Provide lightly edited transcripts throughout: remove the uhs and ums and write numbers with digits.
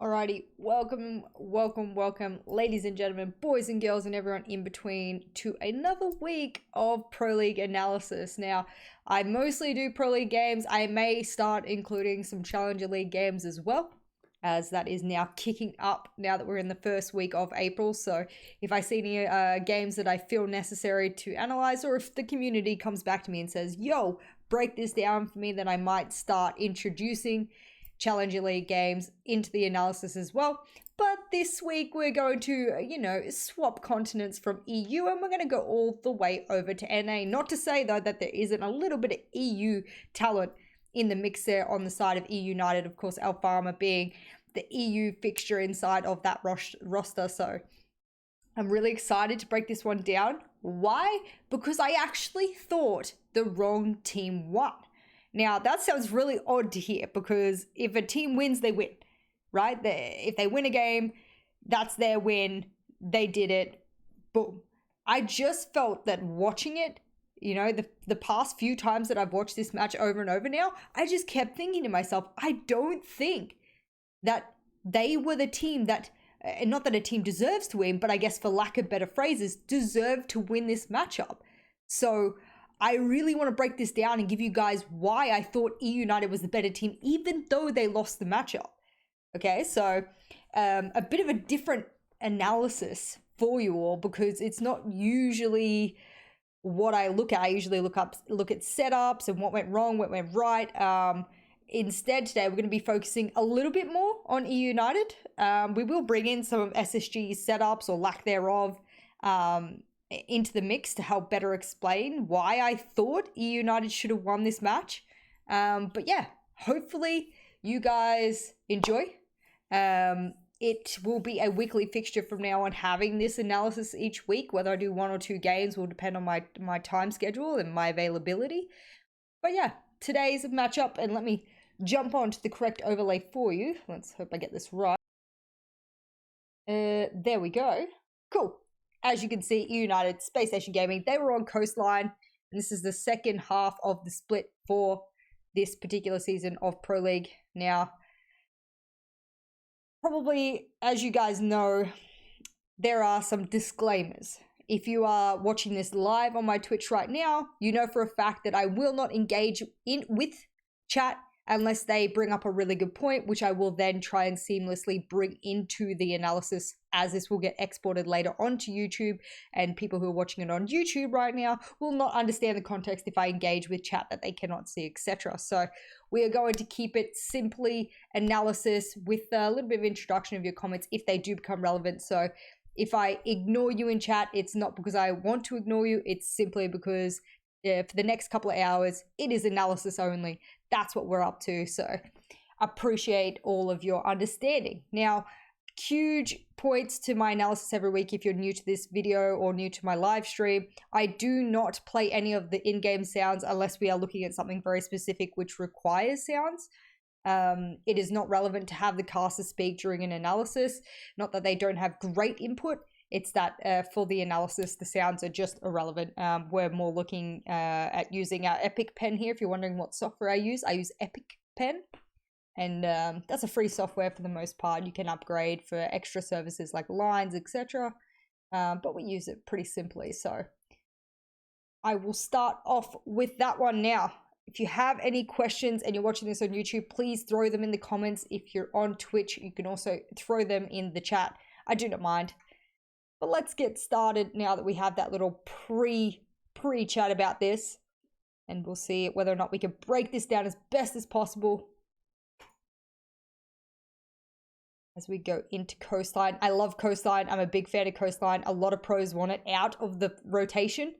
Alrighty, welcome, ladies and gentlemen, boys and girls, and everyone in between to another week of Pro League analysis. Now, I mostly do Pro League games. I may start including some Challenger League games as well, as that is now kicking up now that we're in the first week of April. So if I see any games that I feel necessary to analyze, or if the community comes back to me and says, yo, break this down for me, then I might start introducing Challenger League games into the analysis as well. But this week we're going to, swap continents from EU, and we're going to go all the way over to NA. Not to say, though, that there isn't a little bit of EU talent in the mix there on the side of eUnited. Of course, Alfama being the EU fixture inside of that roster. So I'm really excited to break this one down. Why? Because I actually thought the wrong team won. Now, that sounds really odd to hear, because if a team wins, they win, right? If they win a game, that's their win. They did it. Boom. I just felt that watching it, the past few times that I've watched this match over and over now, I just kept thinking to myself, I don't think that they were the team that, not that a team deserves to win, but I guess for lack of better phrases, deserve to win this matchup. So I really want to break this down and give you guys why I thought eUnited was the better team, even though they lost the matchup. Okay, so a bit of a different analysis for you all, because it's not usually what I look at. I usually look at setups and what went wrong, what went right. Instead, today we're going to be focusing a little bit more on eUnited. We will bring in some of SSG's setups, or lack thereof, into the mix to help better explain why I thought eUnited should have won this match. But yeah, hopefully you guys enjoy. It will be a weekly fixture from now on, having this analysis each week. Whether I do 1 or 2 games will depend on my time schedule and my availability. But yeah, today's matchup, and let me jump onto the correct overlay for you. Let's hope I get this right. There we go. Cool. As you can see, eUnited, SPACESTATION Gaming, they were on Coastline. And this is the second half of the split for this particular season of Pro League. Now, probably, as you guys know, there are some disclaimers. If you are watching this live on my Twitch right now, you know for a fact that I will not engage with chat unless they bring up a really good point, which I will then try and seamlessly bring into the analysis, as this will get exported later onto YouTube, and people who are watching it on YouTube right now will not understand the context if I engage with chat that they cannot see, etc. So we are going to keep it simply analysis with a little bit of introduction of your comments if they do become relevant. So if I ignore you in chat, it's not because I want to ignore you, it's simply because for the next couple of hours, it is analysis only. That's what we're up to. So appreciate all of your understanding. Now, huge points to my analysis every week. If you're new to this video or new to my live stream, I do not play any of the in-game sounds unless we are looking at something very specific which requires sounds. It is not relevant to have the caster speak during an analysis. Not that they don't have great input. It's that for the analysis, the sounds are just irrelevant. We're more looking at using our Epic Pen here. If you're wondering what software I use Epic Pen. And that's a free software for the most part. You can upgrade for extra services like lines, etc. But we use it pretty simply. So I will start off with that one now. If you have any questions and you're watching this on YouTube, please throw them in the comments. If you're on Twitch, you can also throw them in the chat. I do not mind. But let's get started now that we have that little pre-chat about this. And we'll see whether or not we can break this down as best as possible as we go into Coastline. I love Coastline. I'm a big fan of Coastline. A lot of pros want it out of the rotation.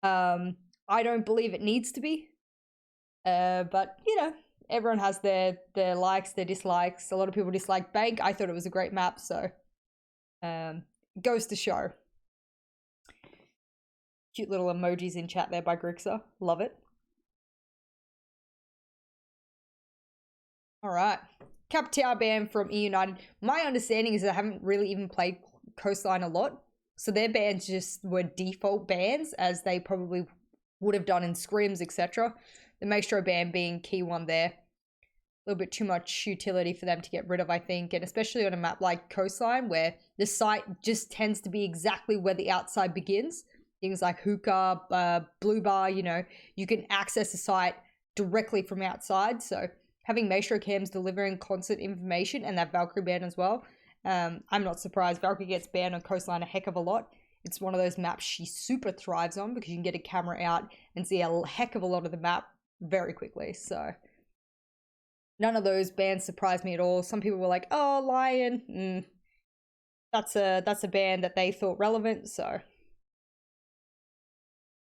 I don't believe it needs to be. But, everyone has their likes, their dislikes. A lot of people dislike Bank. I thought it was a great map, so goes to show. Cute little emojis in chat there by Grixer. Love it. All right. Capitao ban from eUnited. My understanding is that I haven't really even played Coastline a lot. So their bans just were default bans, as they probably would have done in scrims, etc. The Maestro ban being key one there. little bit too much utility for them to get rid of, I think. And especially on a map like Coastline, where the site just tends to be exactly where the outside begins. Things like hookah, blue bar, you know, you can access the site directly from outside. So having Maestro cams delivering constant information, and that Valkyrie ban as well. I'm not surprised. Valkyrie gets banned on Coastline a heck of a lot. It's one of those maps she super thrives on because you can get a camera out and see a heck of a lot of the map very quickly. So none of those bans surprised me at all. Some people were like, oh, Lion, that's a ban that they thought relevant, so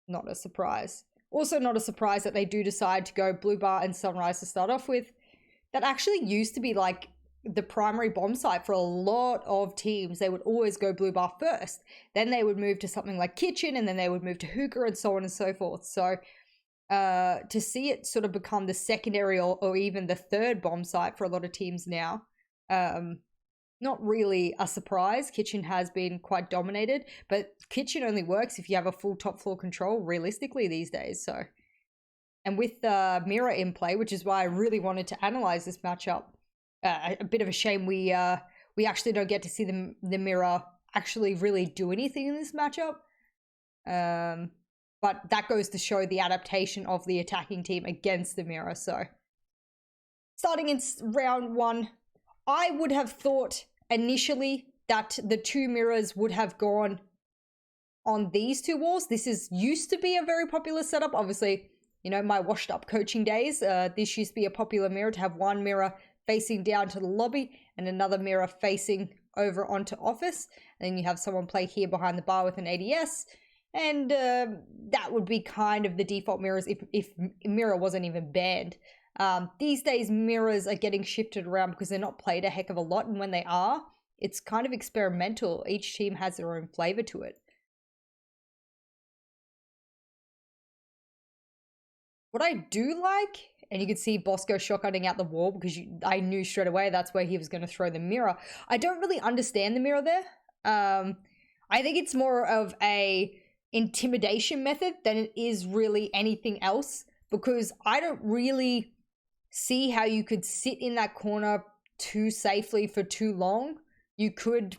not a surprise. Also not a surprise that they do decide to go Blue Bar and Sunrise to start off with. That actually used to be like the primary bomb site for a lot of teams. They would always go Blue Bar first. Then they would move to something like Kitchen, and then they would move to Hookah, and so on and so forth. So to see it sort of become the secondary or even the third bomb site for a lot of teams now, not really a surprise. Kitchen has been quite dominated, but Kitchen only works if you have a full top floor control realistically these days. So, and with Mirror in play, which is why I really wanted to analyze this matchup. A bit of a shame we actually don't get to see the Mirror actually really do anything in this matchup. But that goes to show the adaptation of the attacking team against the Mirror. So starting in round one, I would have thought initially that the two Mirrors would have gone on these two walls. This used to be a very popular setup. Obviously, you know, my washed up coaching days, this used to be a popular mirror to have one mirror facing down to the lobby and another mirror facing over onto office. And then you have someone play here behind the bar with an ADS. And that would be kind of the default mirrors if mirror wasn't even banned. These days, mirrors are getting shifted around because they're not played a heck of a lot. And when they are, it's kind of experimental. Each team has their own flavor to it. What I do like, and you can see Bosco shotgunning out the wall because I knew straight away that's where he was going to throw the mirror. I don't really understand the mirror there. I think it's more of a intimidation method than it is really anything else, because I don't really see how you could sit in that corner too safely for too long. You could,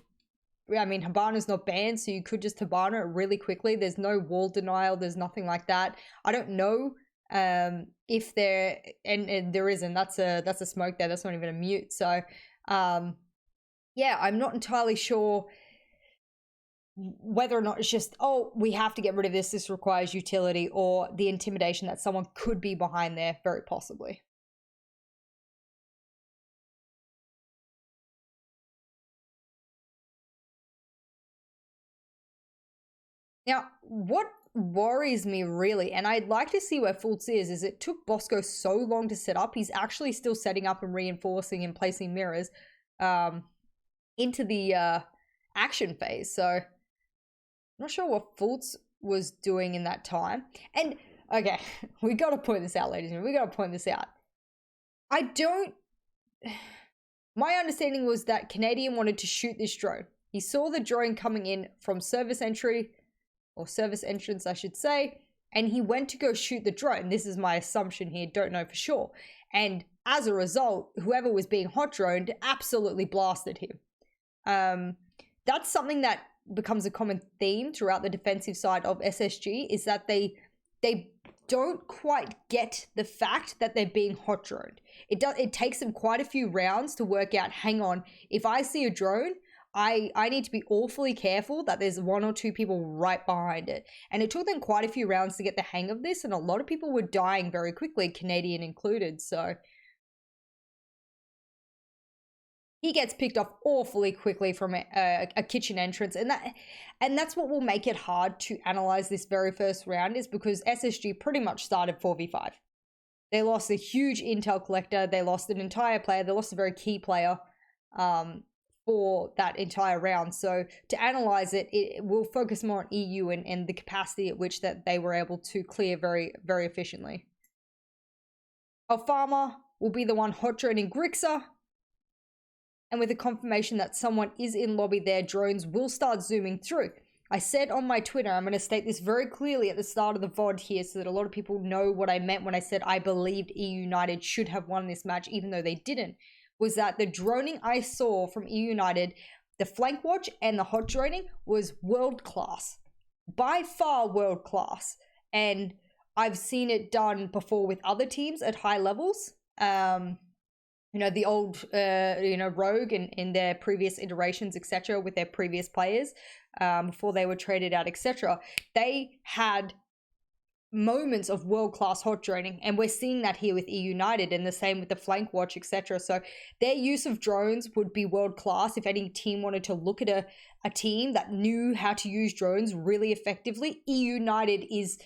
I mean, Hibana's not banned, so you could just Hibana it really quickly. There's no wall denial. There's nothing like that. I don't know if there, and there isn't. That's a smoke there. That's not even a mute. So yeah, I'm not entirely sure whether or not it's just, oh, we have to get rid of this requires utility, or the intimidation that someone could be behind there, very possibly. Now, what worries me really, and I'd like to see where Fultz is it took Bosco so long to set up. He's actually still setting up and reinforcing and placing mirrors into the action phase. So I'm not sure what Fultz was doing in that time. And okay, we got to point this out, ladies and gentlemen. We got to point this out. My understanding was that Canadian wanted to shoot this drone. He saw the drone coming in from service entry, or service entrance, I should say, and he went to go shoot the drone. This is my assumption here, don't know for sure. And as a result, whoever was being hot droned absolutely blasted him. That's something that becomes a common theme throughout the defensive side of SSG, is that they don't quite get the fact that they're being hot droned. It takes them quite a few rounds to work out, hang on, if I see a drone, I need to be awfully careful that there's one or two people right behind it. And it took them quite a few rounds to get the hang of this, and a lot of people were dying very quickly, Canadian included. So he gets picked off awfully quickly from a kitchen entrance, and that's what will make it hard to analyze this very first round, is because SSG pretty much started 4v5. They lost a huge intel collector, they lost an entire player, they lost a very key player for that entire round. So to analyze it, it will focus more on EU and the capacity at which that they were able to clear very, very efficiently. Alfama will be the one hot droning Grixer, and with the confirmation that someone is in lobby there, drones will start zooming through. I said on my Twitter, I'm going to state this very clearly at the start of the VOD here so that a lot of people know what I meant when I said I believed eUnited should have won this match, even though they didn't, was that the droning I saw from eUnited, the flank watch and the hot droning was world class. By far world class. And I've seen it done before with other teams at high levels. You know, the old, Rogue in their previous iterations, etc., with their previous players, before they were traded out, etc. They had moments of world-class hot droning, and we're seeing that here with eUnited, and the same with the flank watch, etc. So their use of drones would be world-class if any team wanted to look at a team that knew how to use drones really effectively. eUnited is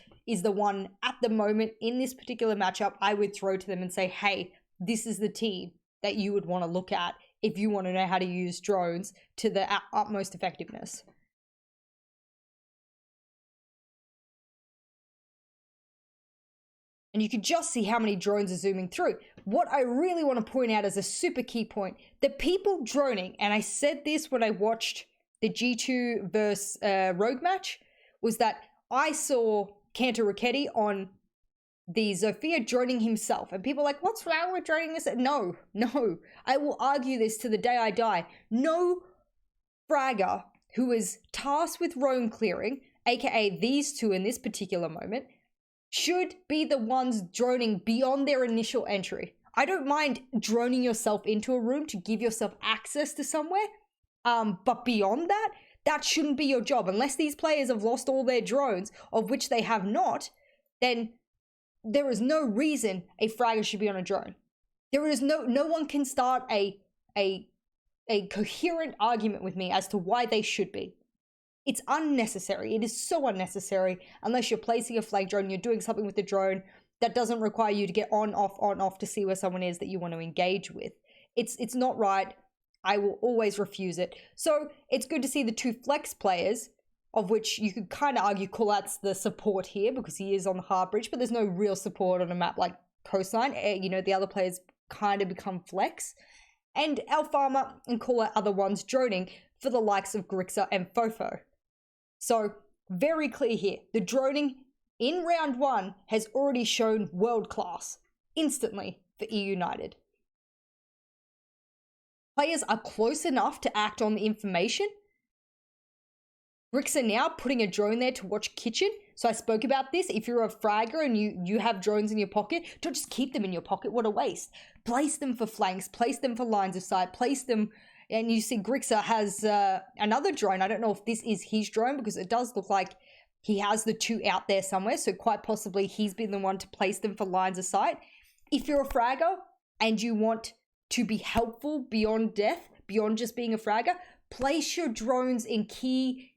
the one at the moment in this particular matchup I would throw to them and say, hey, this is the team that you would want to look at if you want to know how to use drones to the utmost effectiveness. And you can just see how many drones are zooming through. What I really want to point out as a super key point, the people droning, and I said this when I watched the G2 versus Rogue match, was that I saw Cantor Ricchetti on the Zofia droning himself, and people are like, what's wrong with droning this? No, I will argue this to the day I die. No fragger who is tasked with roam clearing, aka these two in this particular moment, should be the ones droning beyond their initial entry. I don't mind droning yourself into a room to give yourself access to somewhere, but beyond that, that shouldn't be your job. Unless these players have lost all their drones, of which they have not, then there is no reason a fragger should be on a drone. There is no one can start a coherent argument with me as to why they should be. It's unnecessary. It is so unnecessary unless you're placing a flank drone, you're doing something with the drone that doesn't require you to get on, off to see where someone is that you want to engage with. It's not right. I will always refuse it. So it's good to see the two flex players, of which you could kind of argue Kullat's the support here because he is on the hard bridge, but there's no real support on a map like Coastline. You know, the other players kind of become flex. And Alfama and Kullat are the ones droning for the likes of Grixer and Fofo. So very clear here. The droning in round one has already shown world class instantly for eUnited. Players are close enough to act on the information. Grixer now putting a drone there to watch kitchen. So I spoke about this. If you're a fragger and you have drones in your pocket, don't just keep them in your pocket. What a waste. Place them for flanks. Place them for lines of sight. Place them. And you see Grixer has another drone. I don't know if this is his drone because it does look like he has the two out there somewhere. So quite possibly he's been the one to place them for lines of sight. If you're a fragger and you want to be helpful beyond death, beyond just being a fragger, place your drones in key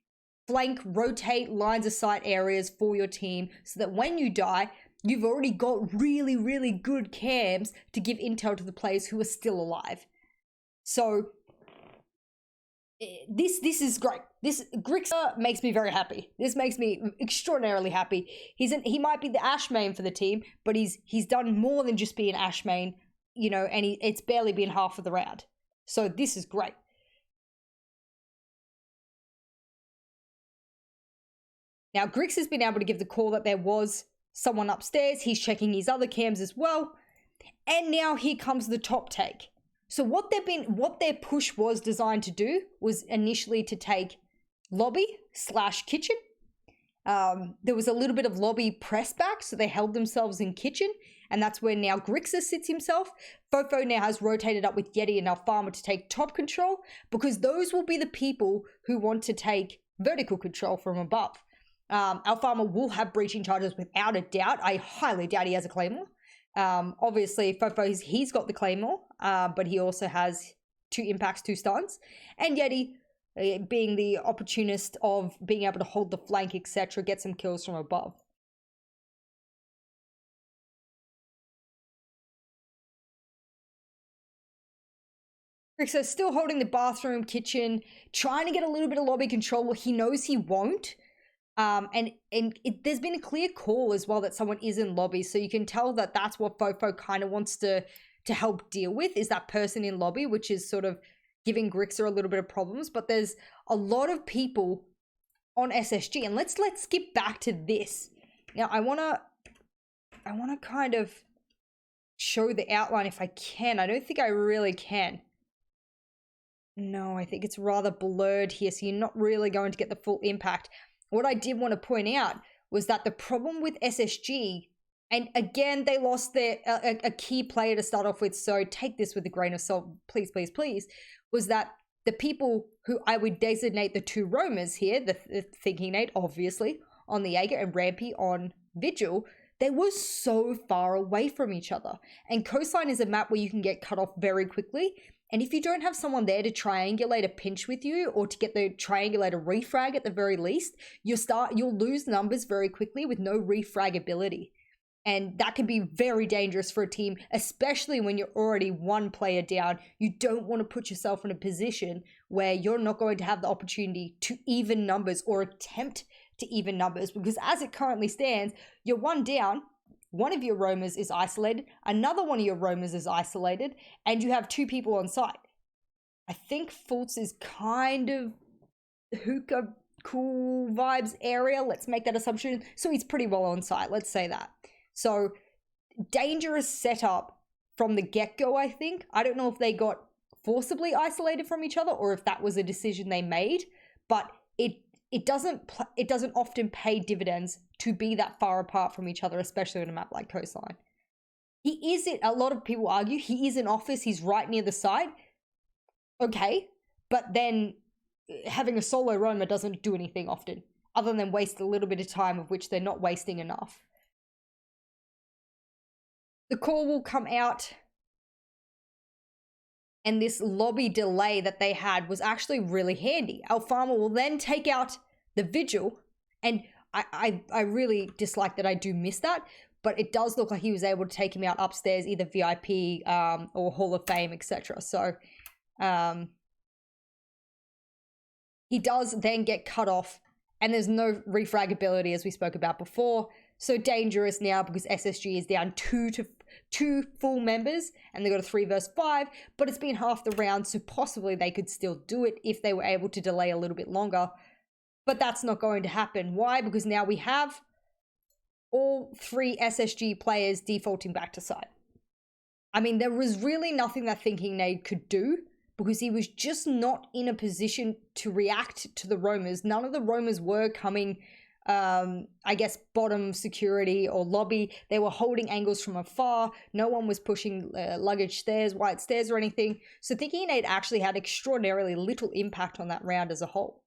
flank, rotate, lines of sight areas for your team so that when you die, you've already got really, really good cams to give intel to the players who are still alive. So this is great. This Grixer makes me very happy. This makes me extraordinarily happy. He might be the Ashe main for the team, but he's done more than just be an Ashe main, you know, and it's barely been half of the round. So this is great. Now, Grix has been able to give the call that there was someone upstairs. He's checking his other cams as well. And now here comes the top take. So what their push was designed to do was initially to take lobby / kitchen. There was a little bit of lobby press back, so they held themselves in kitchen. And that's where now Grixer sits himself. Fofo now has rotated up with Yeti and Alfama to take top control, because those will be the people who want to take vertical control from above. Alfama will have breaching charges without a doubt. I highly doubt he has a claymore. Obviously, Fofo, he's got the claymore, but he also has 2 impacts, 2 stuns. And Yeti, being the opportunist of being able to hold the flank, etc., get some kills from above. So still holding the bathroom, kitchen, trying to get a little bit of lobby control. He knows he won't. There's been a clear call as well that someone is in lobby, so you can tell that that's what Fofo kind of wants to help deal with, is that person in lobby, which is sort of giving Grixer a little bit of problems. But there's a lot of people on SSG. And let's skip back to this. Now I wanna kind of show the outline if I can. I don't think I really can. No, I think it's rather blurred here, so you're not really going to get the full impact. What I did want to point out was that the problem with SSG, and again, they lost their a key player to start off with, so take this with a grain of salt, please, please, please, was that the people who I would designate the two roamers here, the Thinking Nate, obviously, on the Jaeger and Rampy on Vigil, they were so far away from each other. And Coastline is a map where you can get cut off very quickly. And if you don't have someone there to triangulate a pinch with you, or to get the triangulator refrag at the very least, you'll lose numbers very quickly with no refrag ability. And that can be very dangerous for a team, especially when you're already one player down. You don't want to put yourself in a position where you're not going to have the opportunity to even numbers or attempt to even numbers, because as it currently stands, you're one down. One of your roamers is isolated, another one of your roamers is isolated, and you have two people on site. I think Fultz is kind of hookah cool vibes area. Let's make that assumption. So he's pretty well on site. Let's say that. So dangerous setup from the get-go, I think. I don't know if they got forcibly isolated from each other or if that was a decision they made, but it doesn't often pay dividends to be that far apart from each other, especially on a map like Coastline. A lot of people argue he is in office, he's right near the site. Okay, but then having a solo roamer doesn't do anything often, other than waste a little bit of time, of which they're not wasting enough. The call will come out, and this lobby delay that they had was actually really handy. Alfama will then take out the Vigil, and I really dislike that I do miss that, but it does look like he was able to take him out upstairs, either VIP or Hall of Fame, etc. So he does then get cut off, and there's no refragability, as we spoke about before. So dangerous now because SSG is down two full members, and they got a 3 versus 5, but it's been half the round, so possibly they could still do it if they were able to delay a little bit longer. But that's not going to happen. Why? Because now we have all 3 SSG players defaulting back to side. I mean, there was really nothing that Thinking Nade could do, because he was just not in a position to react to the roamers. None of the roamers were coming, I guess, bottom security or lobby. They were holding angles from afar. No one was pushing luggage stairs, white stairs or anything. So Thinking Nade actually had extraordinarily little impact on that round as a whole.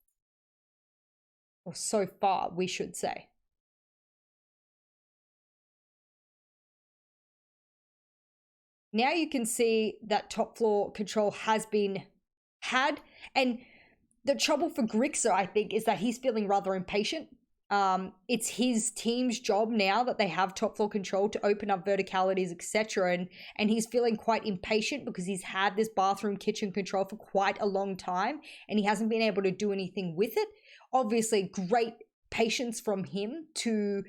Or so far, we should say. Now you can see that top floor control has been had. And the trouble for Grixer, I think, is that he's feeling rather impatient. It's his team's job now that they have top floor control to open up verticalities, etc. And he's feeling quite impatient because he's had this bathroom kitchen control for quite a long time, and he hasn't been able to do anything with it. Obviously, great patience from him to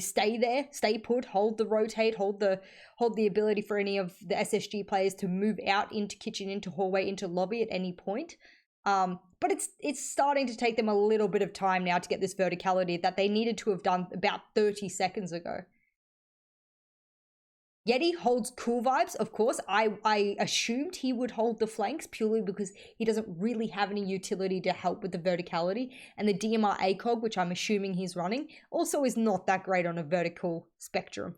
stay there, stay put, hold the rotate, hold the ability for any of the SSG players to move out into kitchen, into hallway, into lobby at any point. But it's starting to take them a little bit of time now to get this verticality that they needed to have done about 30 seconds ago. Yeti holds cool vibes, of course. I assumed he would hold the flanks purely because he doesn't really have any utility to help with the verticality. And the DMR ACOG, which I'm assuming he's running, also is not that great on a vertical spectrum.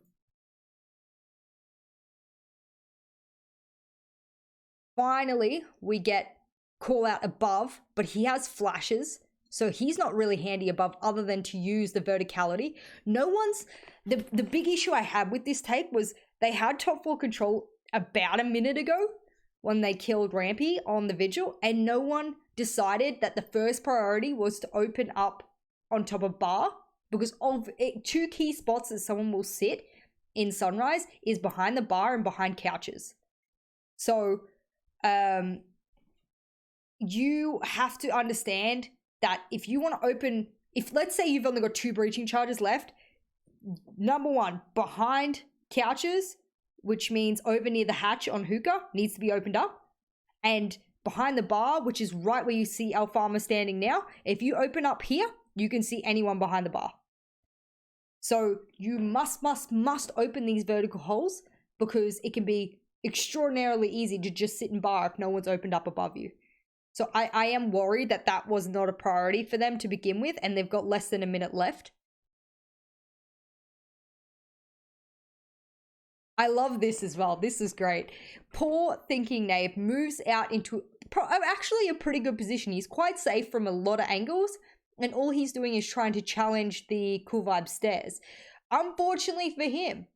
Finally, we get call out above, but he has flashes, so he's not really handy above other than to use the verticality. The big issue I had with this tape was they had top floor control about a minute ago when they killed Rampy on the Vigil, and no one decided that the first priority was to open up on top of bar, because of it, 2 key spots that someone will sit in Sunrise is behind the bar and behind couches. So you have to understand that if you want to open, if let's say you've only got 2 breaching charges left, number 1, behind couches, which means over near the hatch on hookah, needs to be opened up. And behind the bar, which is right where you see Alfama standing now. If you open up here, you can see anyone behind the bar. So you must open these vertical holes, because it can be extraordinarily easy to just sit in bar if no one's opened up above you. So I am worried that that was not a priority for them to begin with, and they've got less than a minute left. I love this as well. This is great. Poor thinking Nabe moves out into actually a pretty good position. He's quite safe from a lot of angles, and all he's doing is trying to challenge the Cool Vibe stairs. Unfortunately for him,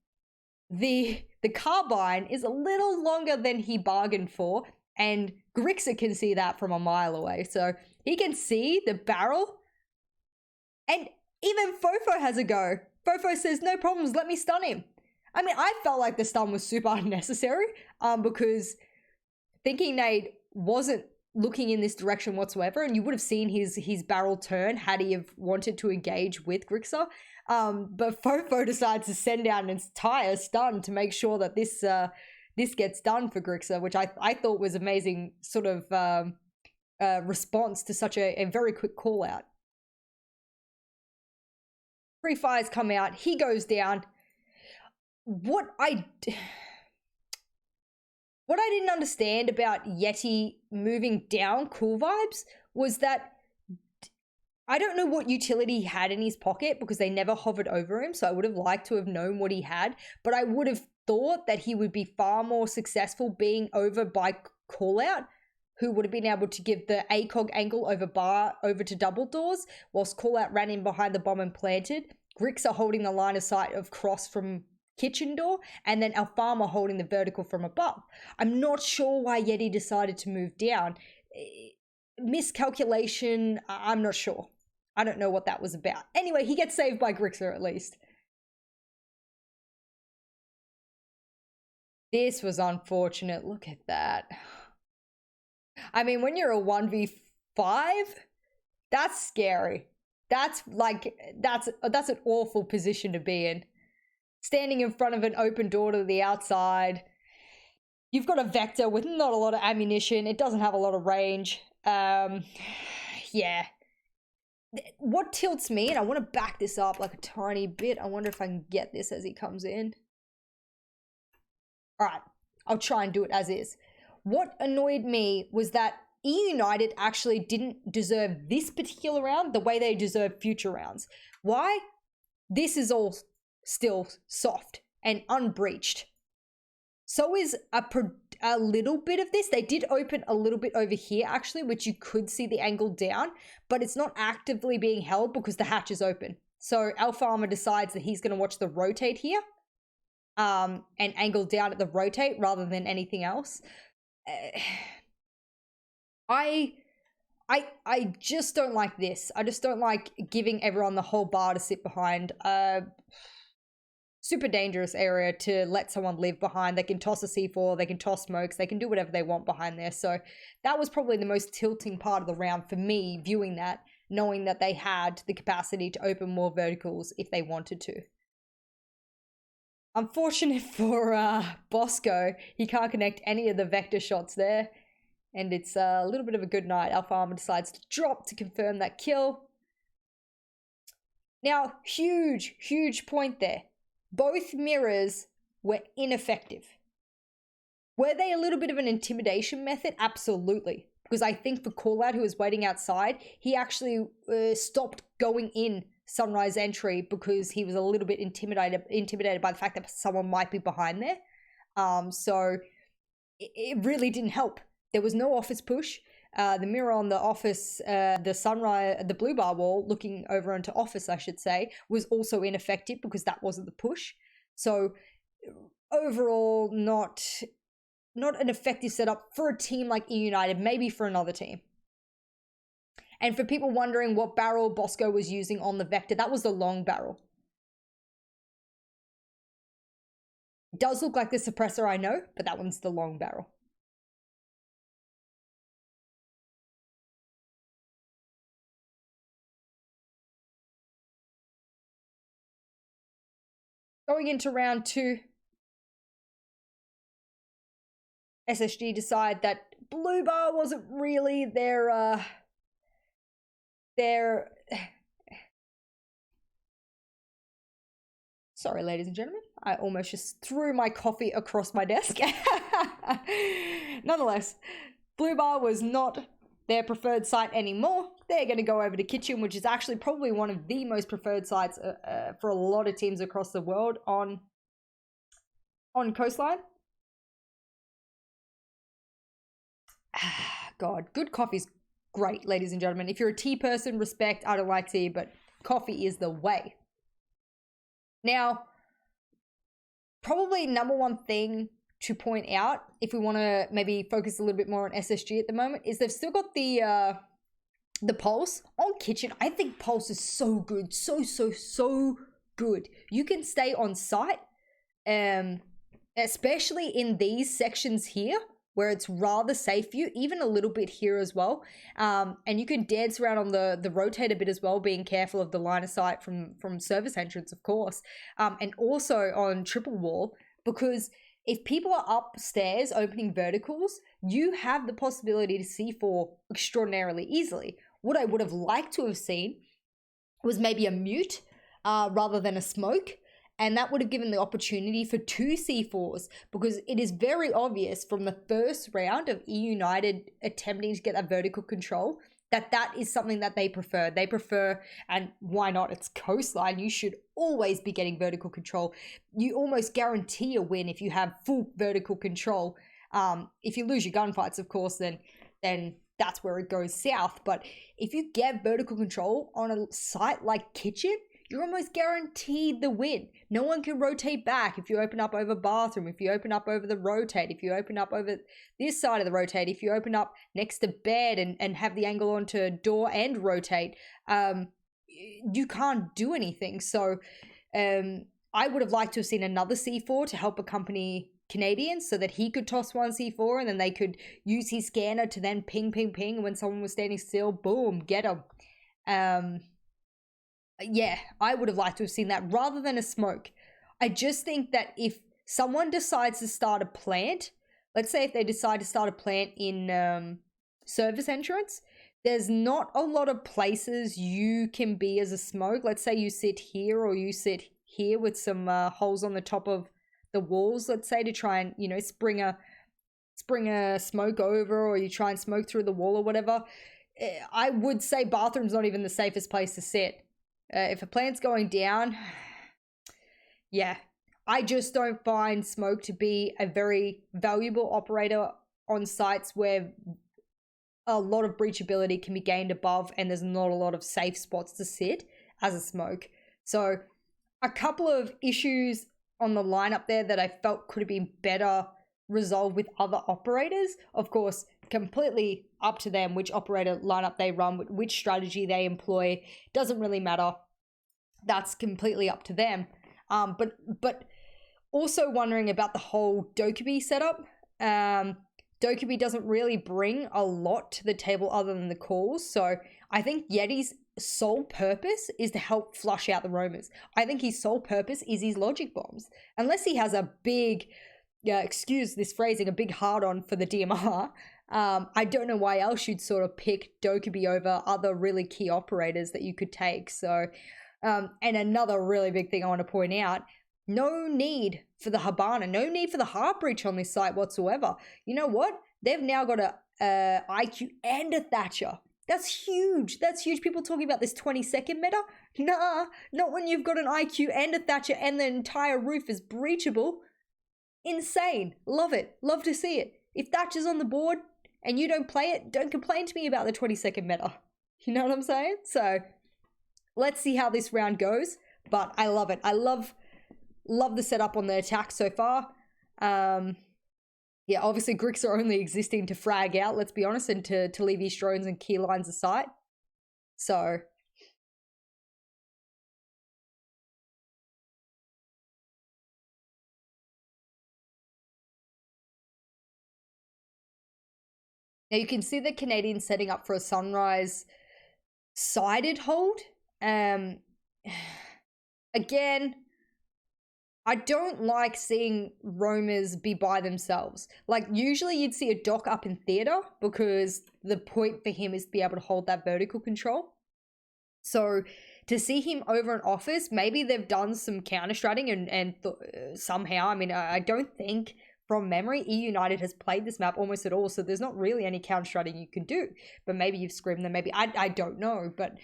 the carbine is a little longer than he bargained for, and Grixer can see that from a mile away. So he can see the barrel, and even Fofo has a go. Fofo says, no problems, let me stun him. I mean, I felt like the stun was super unnecessary, because thinking Nate wasn't looking in this direction whatsoever, and you would have seen his barrel turn had he have wanted to engage with Grixer. But Fofo decides to send down an entire stun to make sure that this gets done for Grixer, which I thought was amazing sort of response to such a very quick call out. Free fires come out, he goes down. What I didn't understand about Yeti moving down Cool Vibes was that I don't know what utility he had in his pocket, because they never hovered over him, so I would have liked to have known what he had, but I would have thought that he would be far more successful being over by Callout, who would have been able to give the ACOG angle over to double doors, whilst Callout ran in behind the bomb and planted. Grixer holding the line of sight of cross from kitchen door, and then Alfama holding the vertical from above. I'm not sure why Yeti decided to move down. Miscalculation, I'm not sure. I don't know what that was about. Anyway, he gets saved by Grixer at least. This was unfortunate. Look at that. I mean, when you're a 1v5, that's scary. That's an awful position to be in. Standing in front of an open door to the outside. You've got a Vector with not a lot of ammunition. It doesn't have a lot of range. Yeah. What tilts me, and I want to back this up like a tiny bit. I wonder if I can get this as he comes in. All right, I'll try and do it as is. What annoyed me was that eUnited actually didn't deserve this particular round the way they deserve future rounds. Why? This is all still soft and unbreached. So is a little bit of this. They did open a little bit over here actually, which you could see the angle down, but it's not actively being held because the hatch is open. So Alfama decides that he's going to watch the rotate here and angle down at the rotate rather than anything else. I just don't like this. I just don't like giving everyone the whole bar to sit behind. Super dangerous area to let someone live behind. They can toss a C4, they can toss smokes, they can do whatever they want behind there. So that was probably the most tilting part of the round for me, viewing that, knowing that they had the capacity to open more verticals if they wanted to. Unfortunate for Bosco, he can't connect any of the vector shots there. And it's a little bit of a good night. Alfama decides to drop to confirm that kill. Now, huge point there. Both mirrors were ineffective. Were they a little bit of an intimidation method? Absolutely. Because I think for Callout, who was waiting outside, he actually stopped going in Sunrise entry because he was a little bit intimidated by the fact that someone might be behind there. So it really didn't help. There was no office push. The mirror on the office, the blue bar wall looking over into office, I should say, was also ineffective because that wasn't the push. So overall, not an effective setup for a team like eUnited, maybe for another team. And for people wondering what barrel Bosco was using on the Vector, that was the long barrel. It does look like the suppressor, I know, but that one's the long barrel. Going into round 2, SSG decide that blue bar wasn't really their sorry, ladies and gentlemen, I almost just threw my coffee across my desk. Nonetheless, blue bar was not their preferred site anymore. They're going to go over to kitchen, which is actually probably one of the most preferred sites for a lot of teams across the world on Coastline. God, good coffee's great, ladies and gentlemen. If you're a tea person, respect. I don't like tea, but coffee is the way. Now, probably number one thing to point out, if we want to maybe focus a little bit more on SSG at the moment, is they've still got the pulse on kitchen. I think pulse is so good, so good. You can stay on site, especially in these sections here where it's rather safe for you, even a little bit here as well. And you can dance around on the rotator bit as well, being careful of the line of sight from service entrance, of course, and also on triple wall, because if people are upstairs opening verticals, you have the possibility to C4 extraordinarily easily. What I would have liked to have seen was maybe a mute rather than a smoke. And that would have given the opportunity for 2 C4s, because it is very obvious from the first round of eUnited attempting to get that vertical control that is something that they prefer. They prefer, and why not? It's Coastline. You should always be getting vertical control. You almost guarantee a win if you have full vertical control. If you lose your gunfights, of course, then that's where it goes south. But if you get vertical control on a site like kitchen, you're almost guaranteed the win. No one can rotate back if you open up over bathroom, if you open up over the rotate, if you open up over this side of the rotate, if you open up next to bed and have the angle onto door and rotate, you can't do anything. So I would have liked to have seen another C4 to help accompany Canadian so that he could toss one C4 and then they could use his scanner to then ping, and when someone was standing still, boom, get him. Yeah, I would have liked to have seen that rather than a smoke. I just think that if someone decides to start a plant, let's say if they decide to start a plant in service entrance, there's not a lot of places you can be as a smoke. Let's say you sit here or you sit here with some holes on the top of the walls, let's say, to try and, you know, spring a smoke over, or you try and smoke through the wall or whatever. I would say bathroom's not even the safest place to sit. If a plant's going down, yeah, I just don't find smoke to be a very valuable operator on sites where a lot of breachability can be gained above and there's not a lot of safe spots to sit as a smoke. So a couple of issues on the lineup there that I felt could have been better resolved with other operators. Of course, completely up to them which operator lineup they run, which strategy they employ. Doesn't really matter. That's completely up to them. But also wondering about the whole Dokkaebi setup. Dokkaebi doesn't really bring a lot to the table other than the calls. So I think Yeti's sole purpose is to help flush out the roamers. I think his sole purpose is his logic bombs. Unless he has a big, excuse this phrasing, a big hard-on for the DMR. I don't know why else you'd sort of pick Dokkaebi over other really key operators that you could take. So, and another really big thing I want to point out, no need for the Habana, no need for the heart breach on this site whatsoever. You know what? They've now got a IQ and a Thatcher. That's huge. That's huge. People talking about this 20-second meta. Nah, not when you've got an IQ and a Thatcher and the entire roof is breachable. Insane. Love it. Love to see it. If Thatcher's on the board and you don't play it, don't complain to me about the 20-second meta. You know what I'm saying? So let's see how this round goes. But I love it. I love the setup on the attack so far. Yeah, obviously Grix are only existing to frag out, let's be honest, and to leave his drones and key lines of sight. So now you can see the Canadians setting up for a sunrise sided hold. Again, I don't like seeing roamers be by themselves. Like, usually you'd see a doc up in theater because the point for him is to be able to hold that vertical control. So to see him over an office, maybe they've done some counter-stratting and somehow, I mean, I don't think from memory eUnited has played this map almost at all, so there's not really any counter-stratting you can do. But maybe you've scrimmed them, maybe, I don't know, but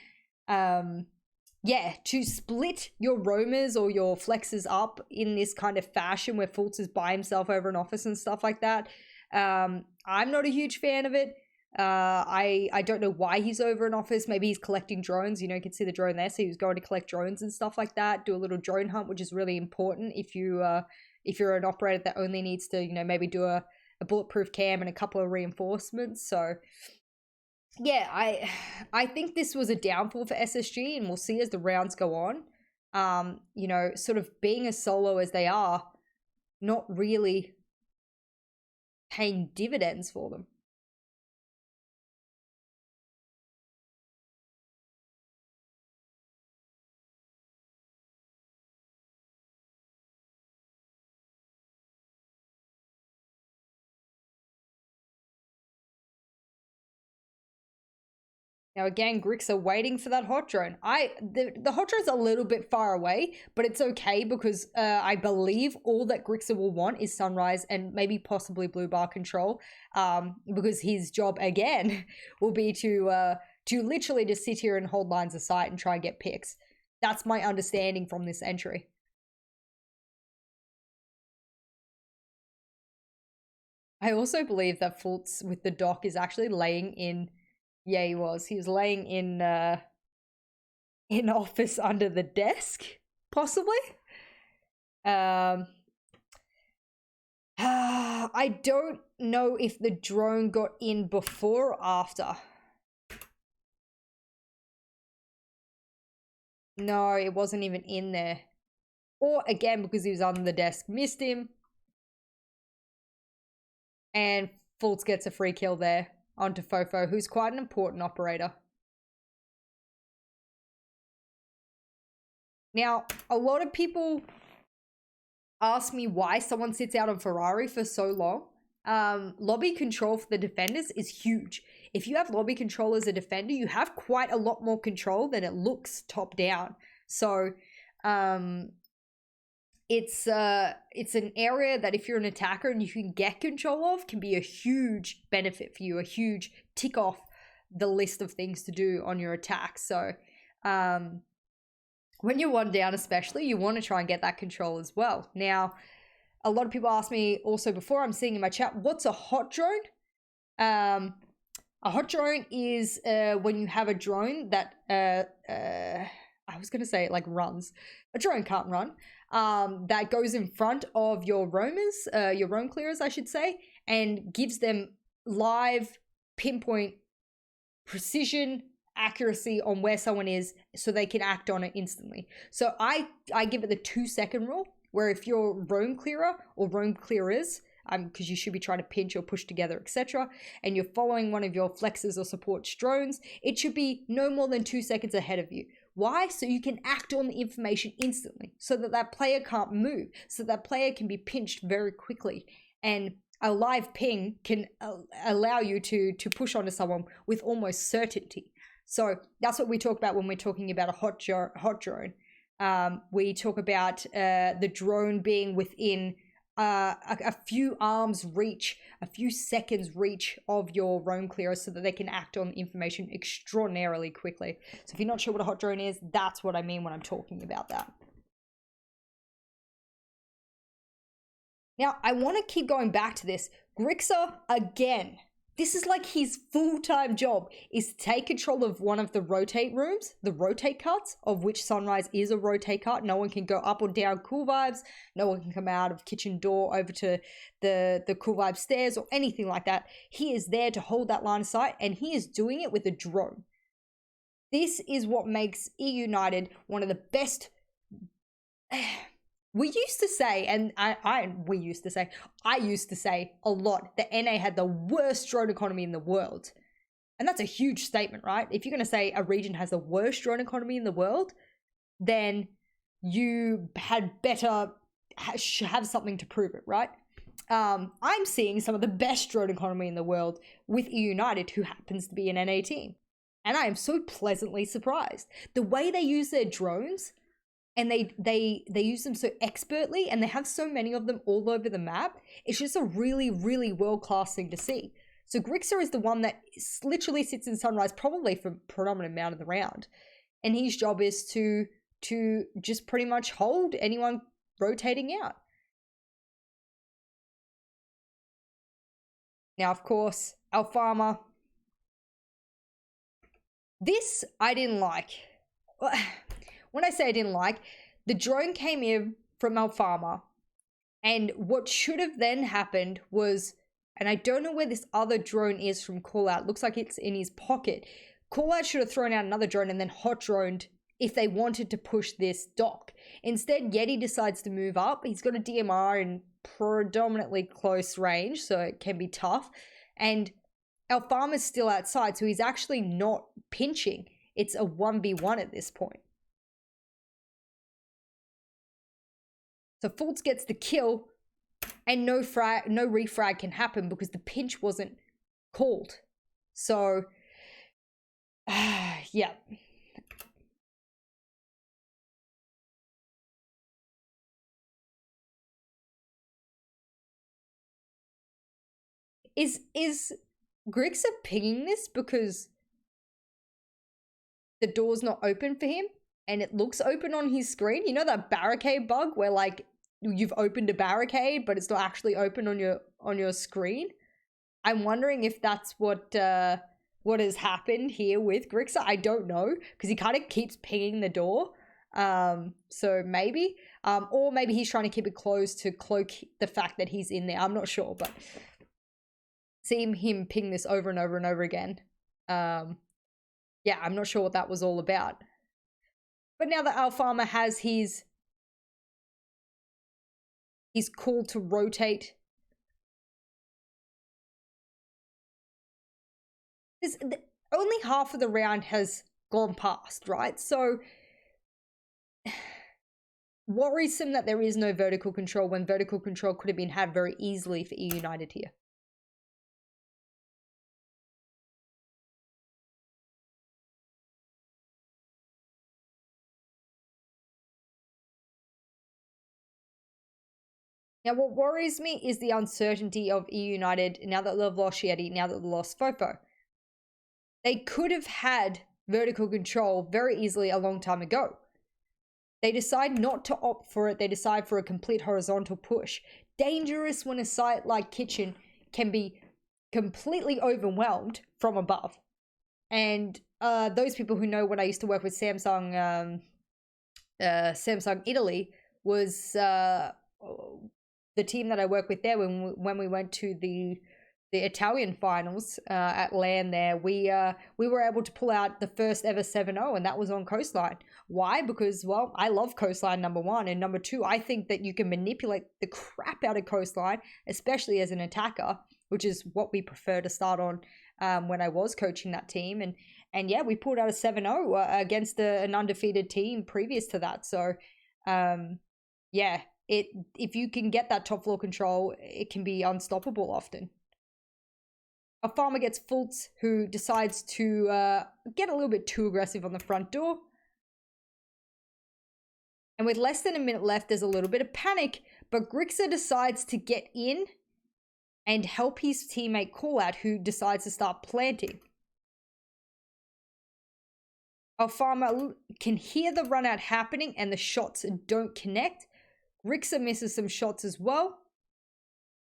yeah, to split your roamers or your flexes up in this kind of fashion where Fultz is by himself over an office and stuff like that, I'm not a huge fan of it. I don't know why he's over an office. Maybe he's collecting drones. You know, you can see the drone there. So he was going to collect drones and stuff like that. Do a little drone hunt, which is really important if you're an operator that only needs to, you know, maybe do a bulletproof cam and a couple of reinforcements. So yeah, I think this was a downfall for SSG, and we'll see as the rounds go on. You know, sort of being as solo as they are, not really paying dividends for them. Now again, Grix are waiting for that hot drone. The hot drone's a little bit far away, but it's okay because I believe all that Grixer will want is Sunrise and maybe possibly Blue Bar control. Because his job again will be to literally just sit here and hold lines of sight and try and get picks. That's my understanding from this entry. I also believe that Fultz with the dock is actually laying in. Yeah, he was. He was laying in office under the desk, possibly. I don't know if the drone got in before or after. No, it wasn't even in there. Or again, because he was under the desk, missed him. And Fultz gets a free kill there onto Fofo, who's quite an important operator. Now, a lot of people ask me why someone sits out on Ferrari for so long. Lobby control for the defenders is huge. If you have lobby control as a defender, you have quite a lot more control than it looks top down. So it's an area that if you're an attacker and you can get control of, can be a huge benefit for you, a huge tick off the list of things to do on your attack. So when you're one down especially, you want to try and get that control as well. Now, a lot of people ask me also before, I'm seeing in my chat, what's a hot drone? A hot drone is when you have a drone that I was gonna say it like runs. A drone can't run. That goes in front of your roamers, your roam clearers, I should say, and gives them live pinpoint precision accuracy on where someone is so they can act on it instantly. So I give it the 2-second rule, where if you're roam clearer or roam clearers, because you should be trying to pinch or push together, etc., and you're following one of your flexes or support drones, it should be no more than 2 seconds ahead of you. Why? So you can act on the information instantly, so that that player can't move, so that player can be pinched very quickly, and a live ping can allow you to push onto someone with almost certainty. So that's what we talk about when we're talking about a hot drone. We talk about the drone being within a few arms reach, a few seconds reach of your roam clearer, so that they can act on information extraordinarily quickly. So if you're not sure what a hot drone is, that's what I mean when I'm talking about that. Now, I want to keep going back to this. Grixer, again, this is like his full-time job, is to take control of one of the rotate rooms, the rotate carts, of which Sunrise is a rotate cart. No one can go up or down Cool Vibes. No one can come out of kitchen door over to the Cool Vibe stairs or anything like that. He is there to hold that line of sight, and he is doing it with a drone. This is what makes eUnited one of the best... We used to say, and I used to say a lot, that NA had the worst drone economy in the world. And that's a huge statement, right? If you're going to say a region has the worst drone economy in the world, then you had better have something to prove it, right? I'm seeing some of the best drone economy in the world with eUnited, who happens to be an NA team. And I am so pleasantly surprised. The way they use their drones, and they use them so expertly, and they have so many of them all over the map, it's just a really, really world-class thing to see. So Grixer is the one that literally sits in Sunrise probably for predominant amount of the round. And his job is to just pretty much hold anyone rotating out. Now, of course, Alfama. This I didn't like. When I say I didn't like, the drone came in from Alfama, and what should have then happened was, and I don't know where this other drone is from Callout, looks like it's in his pocket. Callout should have thrown out another drone and then hot droned if they wanted to push this dock. Instead, Yeti decides to move up. He's got a DMR in predominantly close range, so it can be tough. And Alfama's still outside, so he's actually not pinching. It's a 1v1 at this point. So Fultz gets the kill, and no refrag can happen because the pinch wasn't called. So, yeah. Is Grixer pinging this because the door's not open for him and it looks open on his screen? You know that barricade bug where like you've opened a barricade but it's not actually open on your screen? I'm wondering if that's what has happened here with Grixer. I don't know, because he kind of keeps pinging the door. So maybe, or maybe he's trying to keep it closed to cloak the fact that he's in there. I'm not sure, but seeing him ping this over and over and over again. Yeah, I'm not sure what that was all about. But now that Alfama has his call to rotate, only half of the round has gone past, right? So worrisome that there is no vertical control when vertical control could have been had very easily for eUnited here. Now, what worries me is the uncertainty of eUnited now that they've lost Yeti, now that they've lost Fofo. They could have had vertical control very easily a long time ago. They decide not to opt for it. They decide for a complete horizontal push. Dangerous when a site like Kitchen can be completely overwhelmed from above. And those people who know when I used to work with Samsung, Samsung Italy was the team that I work with there. When we went to the Italian finals at LAN there, we were able to pull out the first ever 7-0, and that was on Coastline. Why? Because, well, I love Coastline, number one, and number two, I think that you can manipulate the crap out of Coastline, especially as an attacker, which is what we prefer to start on when I was coaching that team. And yeah, we pulled out a 7-0 against an undefeated team previous to that. So yeah, if you can get that top floor control, it can be unstoppable often. A farmer gets Fultz, who decides to get a little bit too aggressive on the front door. And with less than a minute left, there's a little bit of panic, but Grixer decides to get in and help his teammate Callout, who decides to start planting. Alfama can hear the run out happening and the shots don't connect. Grixer misses some shots as well.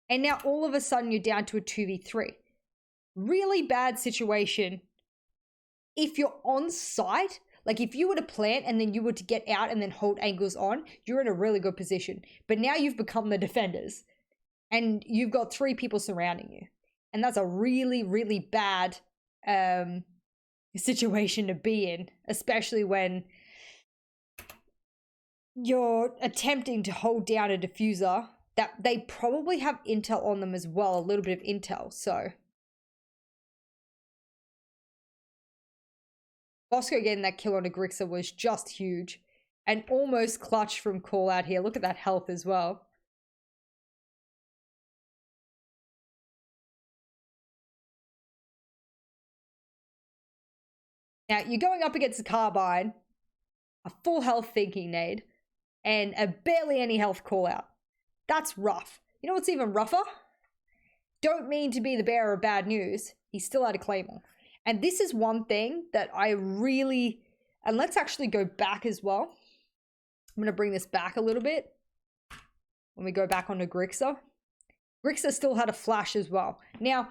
And now all of a sudden you're down to a 2v3. Really bad situation. If you're on site, like if you were to plant and then you were to get out and then hold angles on, you're in a really good position. But now you've become the defenders and you've got 3 people surrounding you. And that's a really, really bad situation to be in, especially when you're attempting to hold down a diffuser that they probably have intel on them as well, a little bit of intel. So Bosco getting that kill on a Grixer was just huge. And almost clutch from call out here. Look at that health as well. Now, you're going up against a Carbine, a full health thinking nade, and a barely any health call out. That's rough. You know what's even rougher? Don't mean to be the bearer of bad news. He still had a Claymore. And this is one thing that I really... And let's actually go back as well. I'm going to bring this back a little bit. When we go back onto Grixer. Grixer still had a flash as well. Now,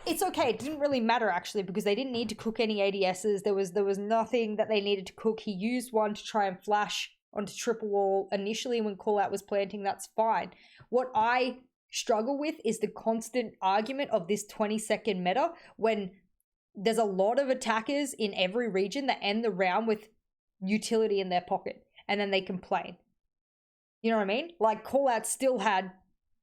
it's okay. It didn't really matter, actually, because they didn't need to cook any ADSs. There was nothing that they needed to cook. He used one to try and flash onto triple wall initially when callout was planting. That's fine. What I struggle with is the constant argument of this 20-second meta when there's a lot of attackers in every region that end the round with utility in their pocket, and then they complain. You know what I mean? Like, callout still had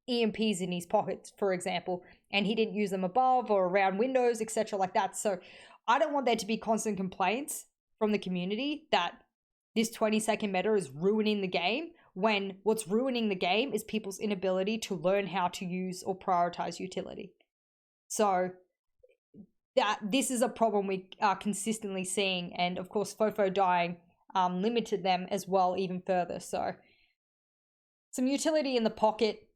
EMPs in his pockets, for example, and he didn't use them above or around windows, etc. like that. So I don't want there to be constant complaints from the community that this 20-second meta is ruining the game, when what's ruining the game is people's inability to learn how to use or prioritize utility. So this is a problem we are consistently seeing, and of course Fofo dying limited them as well even further. So some utility in the pocket,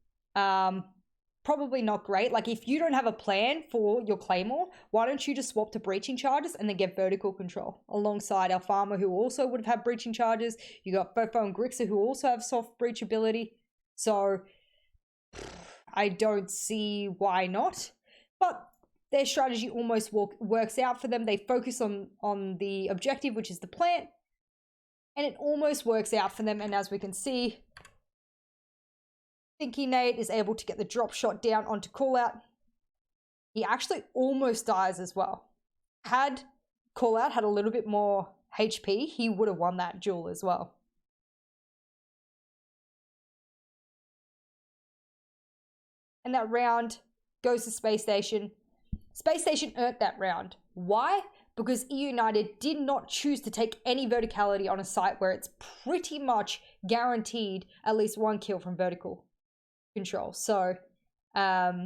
probably not great. Like, if you don't have a plan for your Claymore, why don't you just swap to breaching charges and then get vertical control alongside our farmer, who also would have had breaching charges. You got Fofo and Grixer, who also have soft breach ability. So I don't see why not, but their strategy almost works out for them. They focus on the objective, which is the plant, and it almost works out for them. And as we can see, Thinky Nate is able to get the drop shot down onto callout. He actually almost dies as well. Had callout had a little bit more HP, he would have won that duel as well. And that round goes to Space Station. Space Station earned that round. Why? Because eUnited did not choose to take any verticality on a site where it's pretty much guaranteed at least one kill from vertical control. So, yeah.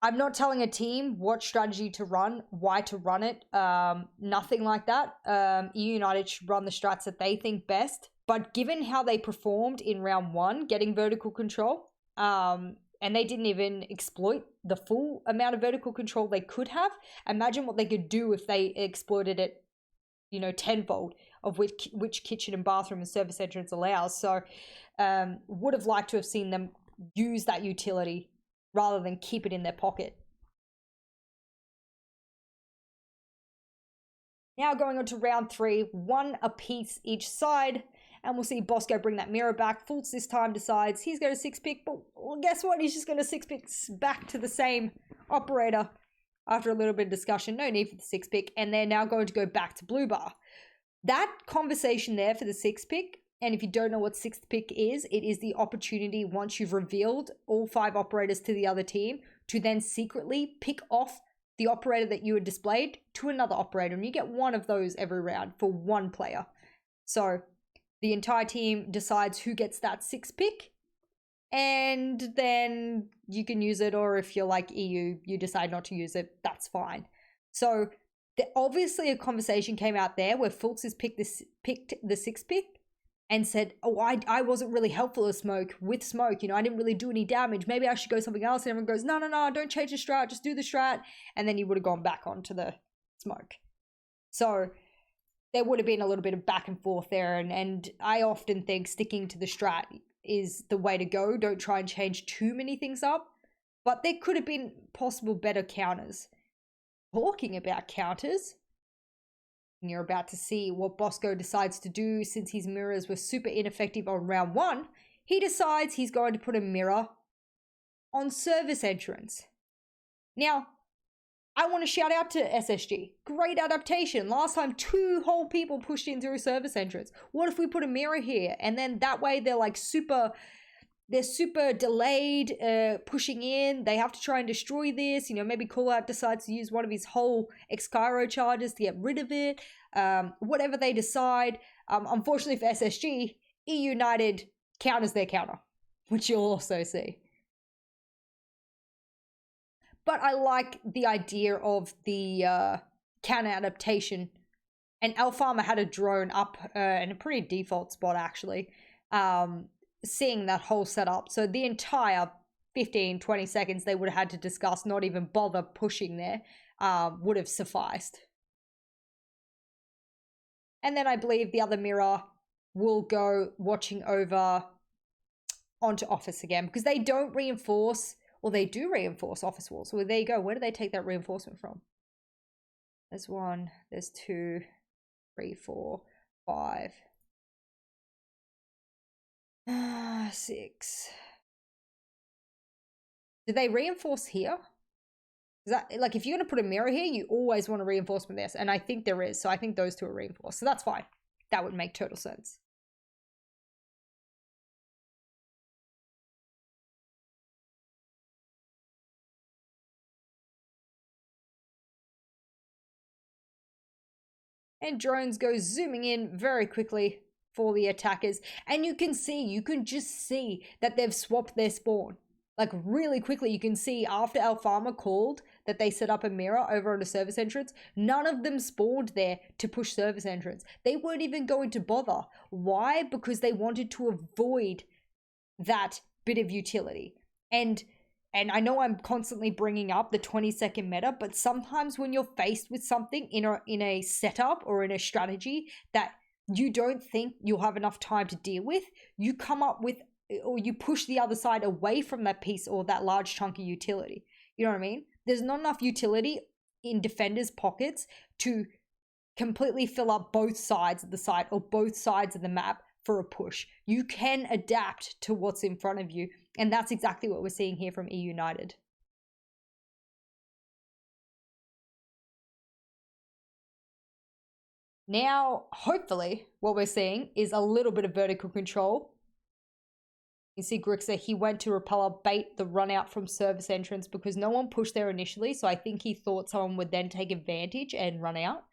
I'm not telling a team what strategy to run, why to run it, nothing like that. eUnited should run the strats that they think best. But given how they performed in round one, getting vertical control, and they didn't even exploit the full amount of vertical control they could have, imagine what they could do if they exploited it, you know, tenfold of which kitchen and bathroom and service entrance allows. So would have liked to have seen them use that utility rather than keep it in their pocket. Now going on to round three, one apiece each side. And we'll see Bosco bring that mirror back. Fultz this time decides he's going to 6-pick, but well, guess what? He's just going to 6-pick back to the same operator after a little bit of discussion. No need for the 6-pick. And they're now going to go back to blue bar. That conversation there for the 6-pick, and if you don't know what 6th pick is, it is the opportunity, once you've revealed all 5 operators to the other team, to then secretly pick off the operator that you had displayed to another operator. And you get one of those every round for one player. So the entire team decides who gets that 6th pick, and then you can use it, or if you're like EU, you decide not to use it, that's fine. So obviously a conversation came out there where Fultz has picked the 6th pick and said, oh, I wasn't really helpful with smoke, you know, I didn't really do any damage, maybe I should go something else. And everyone goes, no, don't change the strat, just do the strat. And then you would have gone back onto the smoke. So there would have been a little bit of back and forth there, and I often think sticking to the strat is the way to go. Don't try and change too many things up, but there could have been possible better counters. Talking about counters, you're about to see what Bosco decides to do. Since his mirrors were super ineffective on round one, he decides he's going to put a mirror on service entrance. Now, I want to shout out to SSG. Great adaptation. Last time 2 whole people pushed in through service entrance. What if we put a mirror here? And then that way they're like super they're super delayed pushing in. They have to try and destroy this. You know, maybe Callout decides to use one of his whole X-Cairo charges to get rid of it. Whatever they decide. Unfortunately for SSG, eUnited counters their counter, which you'll also see. But I like the idea of the counter adaptation. And Alfama had a drone up in a pretty default spot, actually, seeing that whole setup. So the entire 15-20 seconds they would have had to discuss, not even bother pushing there, would have sufficed. And then I believe the other mirror will go watching over onto office again, because they don't reinforce, or they do reinforce office walls. So there you go. Where do they take that reinforcement from? There's 1, there's 2, 3, 4, 5, 6. Do they reinforce here? Is that, like, if you're going to put a mirror here, you always want a reinforcement there. And I think there is. So I think those two are reinforced. So that's fine. That would make total sense. And drones go zooming in very quickly for the attackers. And you can just see that they've swapped their spawn. Like, really quickly, you can see after Alfama called that they set up a mirror over on the service entrance, none of them spawned there to push service entrance. They weren't even going to bother. Why? Because they wanted to avoid that bit of utility. And I know I'm constantly bringing up the 20-second meta, but sometimes when you're faced with something in a setup or in a strategy that you don't think you'll have enough time to deal with, you come up with, or you push the other side away from that piece or that large chunk of utility. You know what I mean? There's not enough utility in defenders' pockets to completely fill up both sides of the site or both sides of the map for a push. You can adapt to what's in front of you, and that's exactly what we're seeing here from eUnited. Now, hopefully, what we're seeing is a little bit of vertical control. You see Grixer, he went to Repeller, bait the run out from service entrance because no one pushed there initially, so I think he thought someone would then take advantage and run out.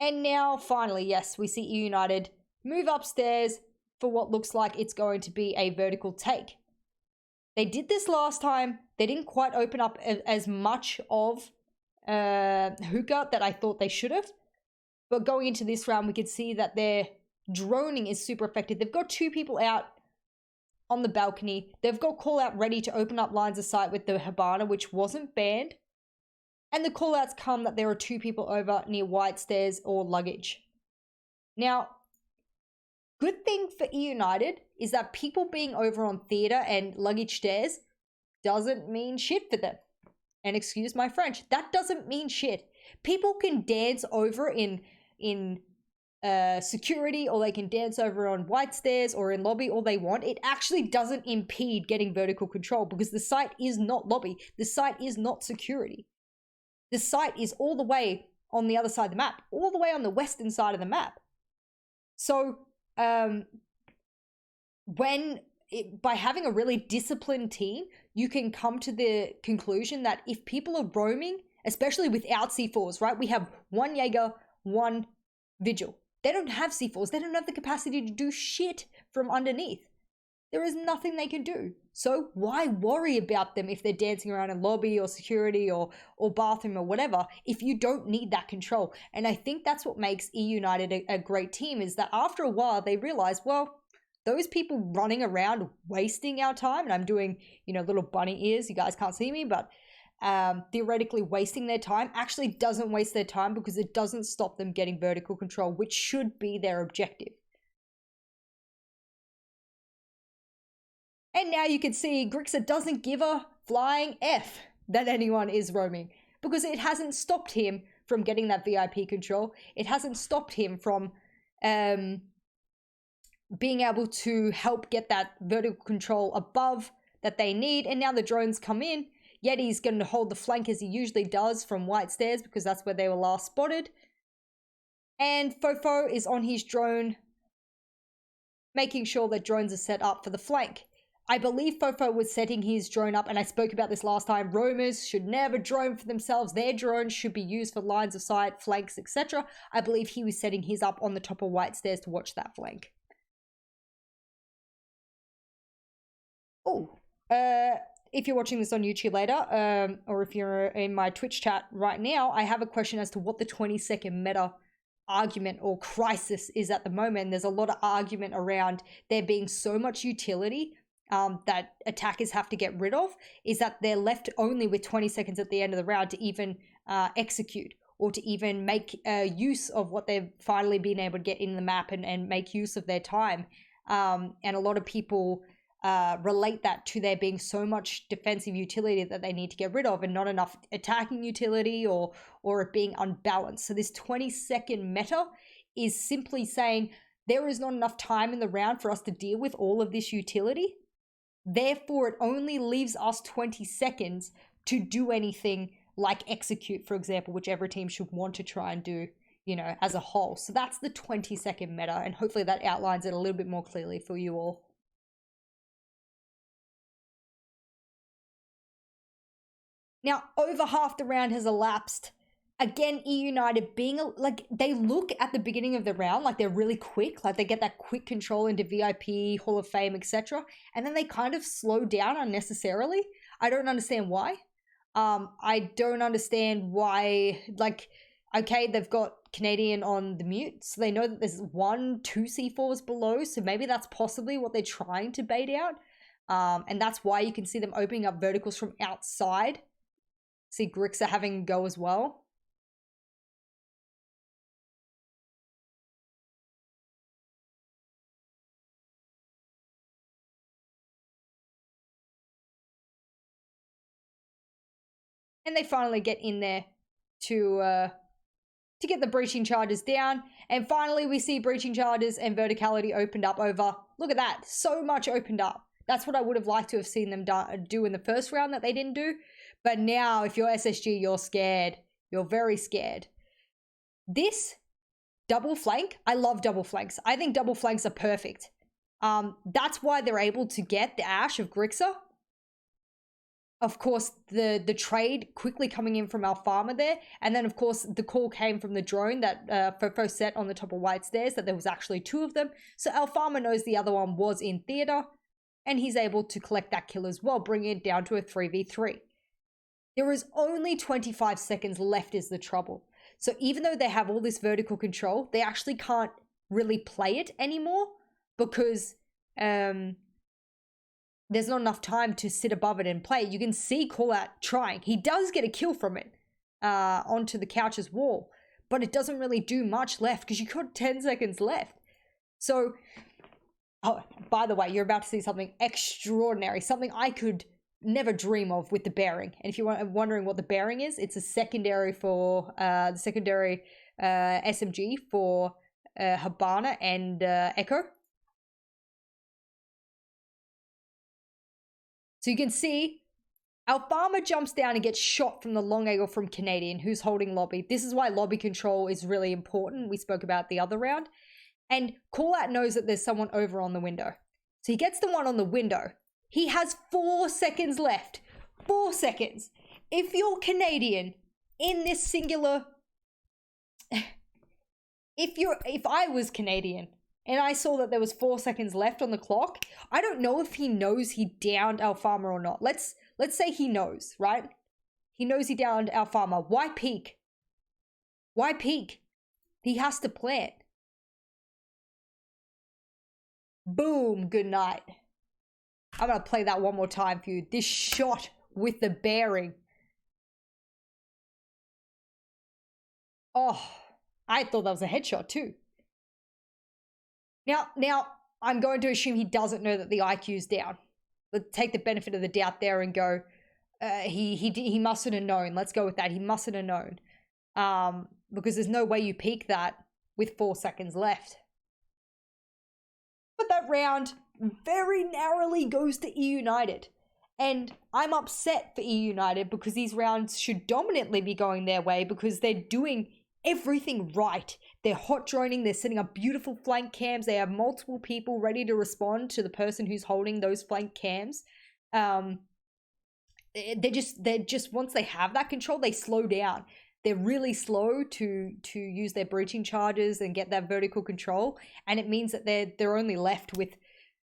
And now, finally, yes, we see eUnited move upstairs for what looks like it's going to be a vertical take. They did this last time. They didn't quite open up as much of hookah that I thought they should have. But going into this round, we could see that their droning is super effective. They've got 2 people out on the balcony. They've got call out ready to open up lines of sight with the Habana, which wasn't banned. And the call outs come that there are 2 people over near White Stairs or luggage. Now, good thing for eUnited is that people being over on theater and luggage stairs doesn't mean shit for them. And excuse my French, that doesn't mean shit. People can dance over in security, or they can dance over on White Stairs or in lobby all they want. It actually doesn't impede getting vertical control because the site is not lobby. The site is not security. The site is all the way on the other side of the map, all the way on the western side of the map. So by having a really disciplined team, you can come to the conclusion that if people are roaming, especially without C4s, right? We have 1 Jaeger, 1 Vigil. They don't have C4s. They don't have the capacity to do shit from underneath. There is nothing they can do. So why worry about them if they're dancing around in lobby or security or bathroom or whatever if you don't need that control? And I think that's what makes eUnited a great team, is that after a while they realize, well, those people running around wasting our time, and I'm doing, little bunny ears, you guys can't see me, but theoretically wasting their time actually doesn't waste their time because it doesn't stop them getting vertical control, which should be their objective. And now you can see Grixer doesn't give a flying F that anyone is roaming because it hasn't stopped him from getting that VIP control. It hasn't stopped him from being able to help get that vertical control above that they need. And now the drones come in. Yeti's going to hold the flank as he usually does from White Stairs because that's where they were last spotted. And Fofo is on his drone making sure that drones are set up for the flank. I believe Fofo was setting his drone up, and I spoke about this last time. Roamers should never drone for themselves. Their drones should be used for lines of sight, flanks, etc. I believe he was setting his up on the top of White Stairs to watch that flank. Oh, if you're watching this on YouTube later, or if you're in my Twitch chat right now, I have a question as to what the 20-second meta argument or crisis is at the moment. There's a lot of argument around there being so much utility that attackers have to get rid of, is that they're left only with 20 seconds at the end of the round to even execute or to even make use of what they've finally been able to get in the map and make use of their time. And a lot of people relate that to there being so much defensive utility that they need to get rid of and not enough attacking utility or it being unbalanced. So this 20-second meta is simply saying there is not enough time in the round for us to deal with all of this utility. Therefore, it only leaves us 20 seconds to do anything like execute, for example, which every team should want to try and do, you know, as a whole. So that's the 20-second meta, and hopefully that outlines it a little bit more clearly for you all. Now, over half the round has elapsed. Again, eUnited being like, they look at the beginning of the round like they're really quick, like they get that quick control into VIP, Hall of Fame, etc. And then they kind of slow down unnecessarily. I don't understand why. I don't understand why, like, okay, they've got Canadian on the mute, so they know that there's 1-2 C4s below, so maybe that's possibly what they're trying to bait out. And that's why you can see them opening up verticals from outside. See Grixa having a go as well. And they finally get in there to get the breaching charges down. And finally, we see breaching charges and verticality opened up over. Look at that. So much opened up. That's what I would have liked to have seen them do in the first round that they didn't do. But now, if you're SSG, you're scared. You're very scared. This double flank, I love double flanks. I think double flanks are perfect. That's why they're able to get the Ash of Grixa. Of course, the trade quickly coming in from Alfama there. And then, of course, the call came from the drone that Fofo set on the top of White Stairs, that there was actually 2 of them. So Alfama knows the other one was in theater, and he's able to collect that kill as well, bringing it down to a 3v3. There is only 25 seconds left is the trouble. So even though they have all this vertical control, they actually can't really play it anymore because there's not enough time to sit above it and play. You can see Call Out trying. He does get a kill from it onto the couch's wall, but it doesn't really do much left because you got 10 seconds left. So, oh, by the way, you're about to see something extraordinary, something I could never dream of with the bearing. And if you're wondering what the bearing is, it's a secondary for the secondary SMG for Habana and Echo. So you can see Alfama jumps down and gets shot from the long angle from Canadian, who's holding lobby. This is why lobby control is really important. We spoke about the other round. And Call Out knows that there's someone over on the window. So he gets the one on the window. He has 4 seconds left. 4 seconds. If you're Canadian in this singular... If I was Canadian and I saw that there was 4 seconds left on the clock, I don't know if he knows he downed Alfama or not. Let's say he knows, right? He knows he downed Alfama. Why peek? Why peek? He has to plant. Boom, good night. I'm going to play that one more time for you. This shot with the bearing. Oh, I thought that was a headshot too. Now, I'm going to assume he doesn't know that the IQ's down. Let's take the benefit of the doubt there and go, he mustn't have known. Let's go with that. He mustn't have known. Because there's no way you peak that with 4 seconds left. But that round very narrowly goes to eUnited. And I'm upset for eUnited because these rounds should dominantly be going their way because they're doing everything right. They're hot droning, they're setting up beautiful flank cams, they have multiple people ready to respond to the person who's holding those flank cams. They're just once they have that control, they slow down. They're really slow to use their breaching charges and get that vertical control, and it means that they're only left with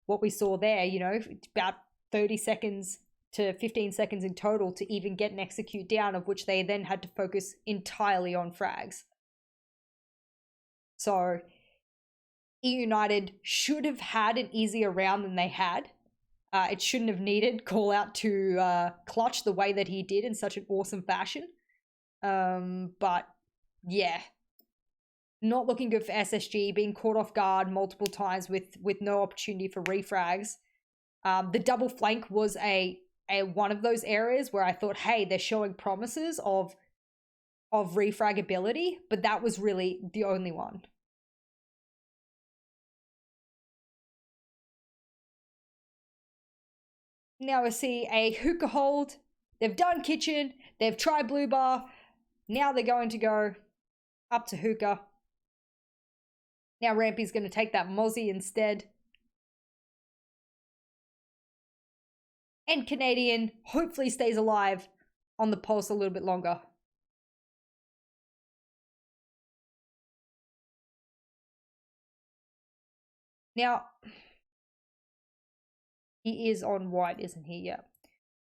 what we saw there, you know, about 30 seconds to 15 seconds in total to even get an execute down, of which they then had to focus entirely on frags. So eUnited should have had an easier round than they had. It shouldn't have needed Call Out to clutch the way that he did in such an awesome fashion. But yeah, not looking good for SSG, being caught off guard multiple times with no opportunity for refrags. The double flank was a one of those areas where I thought, hey, they're showing promises of refragability, but that was really the only one. Now we see a hookah hold. They've done kitchen. They've tried blue bar. Now they're going to go up to hookah. Now Rampy's going to take that mozzie instead. And Canadian hopefully stays alive on the pulse a little bit longer. Now, he is on white, isn't he? Yeah.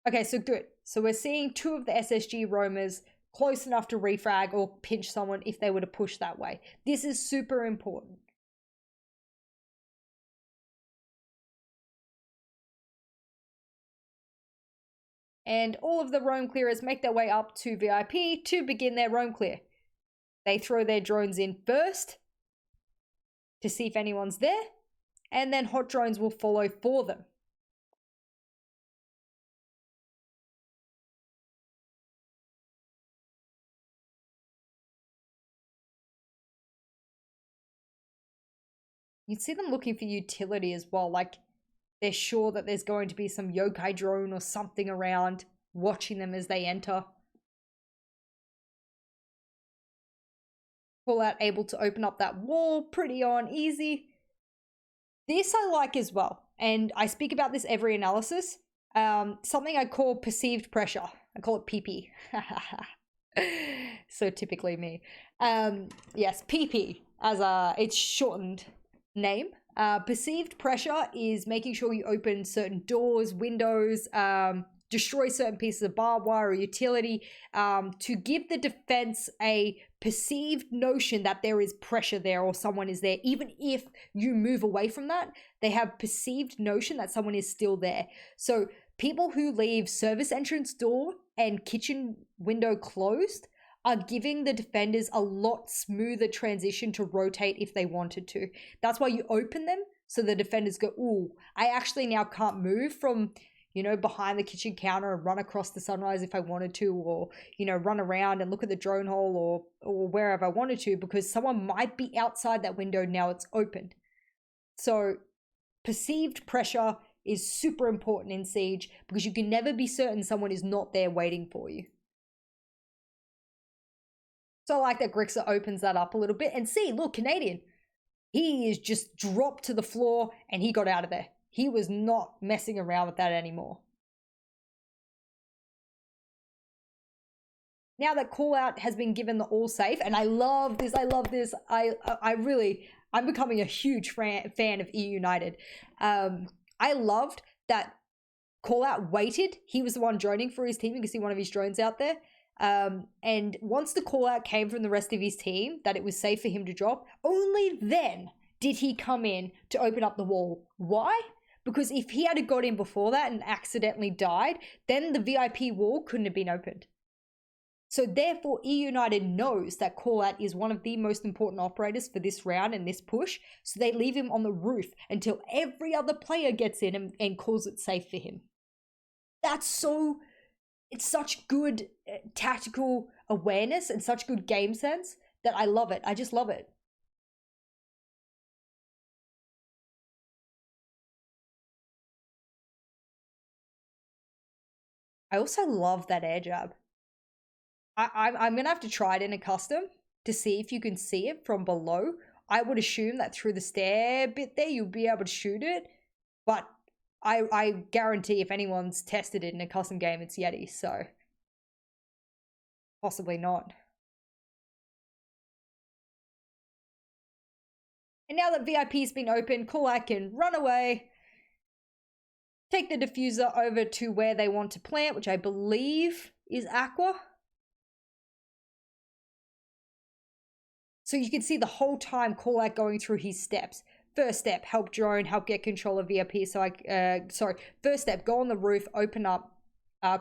Okay, so good. So we're seeing two of the SSG roamers close enough to refrag or pinch someone if they were to push that way. This is super important. And all of the roam clearers make their way up to VIP to begin their roam clear. They throw their drones in first to see if anyone's there, and then hot drones will follow for them. You'd see them looking for utility as well, like they're sure that there's going to be some yokai drone or something around watching them as they enter. Call Out able to open up that wall pretty on easy. This I like as well, and I speak about this every analysis. Something I call perceived pressure. I call it PP. So typically me. Yes, PP as its shortened name. Perceived pressure is making sure you open certain doors, windows, destroy certain pieces of barbed wire or utility, to give the defense a perceived notion that there is pressure there or someone is there. Even if you move away from that, they have perceived notion that someone is still there. So people who leave service entrance door and kitchen window closed are giving the defenders a lot smoother transition to rotate if they wanted to. That's why you open them, so the defenders go, ooh, I actually now can't move from, you know, behind the kitchen counter and run across the sunrise if I wanted to, or, you know, run around and look at the drone hole or wherever I wanted to, because someone might be outside that window now it's opened. So perceived pressure is super important in Siege, because you can never be certain someone is not there waiting for you. So I like that Grixer opens that up a little bit. And see, look, Canadian, he is just dropped to the floor and he got out of there. He was not messing around with that anymore. Now that Call Out has been given the all safe, and I love this, I'm becoming a huge fan of eUnited. I loved that Call Out waited. He was the one droning for his team. You can see one of his drones out there. And once the call out came from the rest of his team that it was safe for him to drop, only then did he come in to open up the wall. Why? Because if he had got in before that and accidentally died, then the VIP wall couldn't have been opened. So therefore, eUnited knows that Call Out is one of the most important operators for this round and this push, so they leave him on the roof until every other player gets in and calls it safe for him. It's such good tactical awareness and such good game sense that I love it. I just love it. I also love that air jab. I'm going to have to try it in a custom to see if you can see it from below. I would assume that through the stair bit there, you'll be able to shoot it. But I guarantee if anyone's tested it in a custom game, it's Yeti, so possibly not. And now that VIP's been opened, Kulak can run away, take the diffuser over to where they want to plant, which I believe is Aqua. So you can see the whole time Kulak going through his steps. First step, help drone, help get control of VIP. First step, go on the roof, open up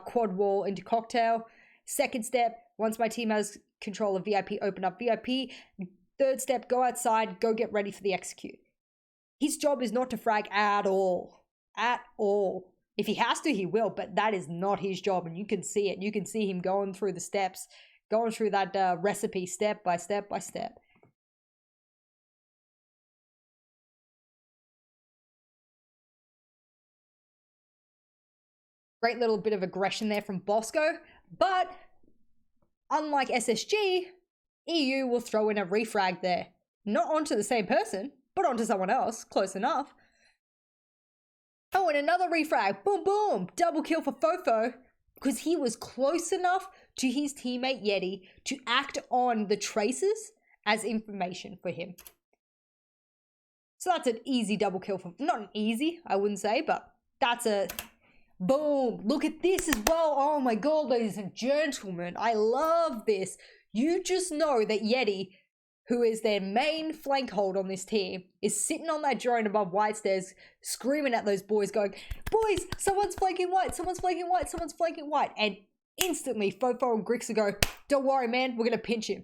quad wall into cocktail. Second step, once my team has control of VIP, open up VIP. Third step, go outside, go get ready for the execute. His job is not to frag at all. At all. If he has to, he will, but that is not his job, and you can see it. You can see him going through the steps, going through that recipe step by step by step. Great little bit of aggression there from Bosco, but unlike SSG, EU will throw in a refrag there. Not onto the same person, but onto someone else. Close enough. Oh, and another refrag. Boom, boom. Double kill for Fofo, because he was close enough to his teammate Yeti to act on the traces as information for him. So that's an easy double kill for, not an easy, I wouldn't say, but that's a boom. Look at this as well. Oh my God, ladies and gentlemen, I love this. You just know that Yeti, who is their main flank hold on this team, is sitting on that drone above White Stairs, screaming at those boys, going, boys, someone's flanking White, someone's flanking White, someone's flanking White. And instantly, Fofo and Grixa go, don't worry, man, we're going to pinch him.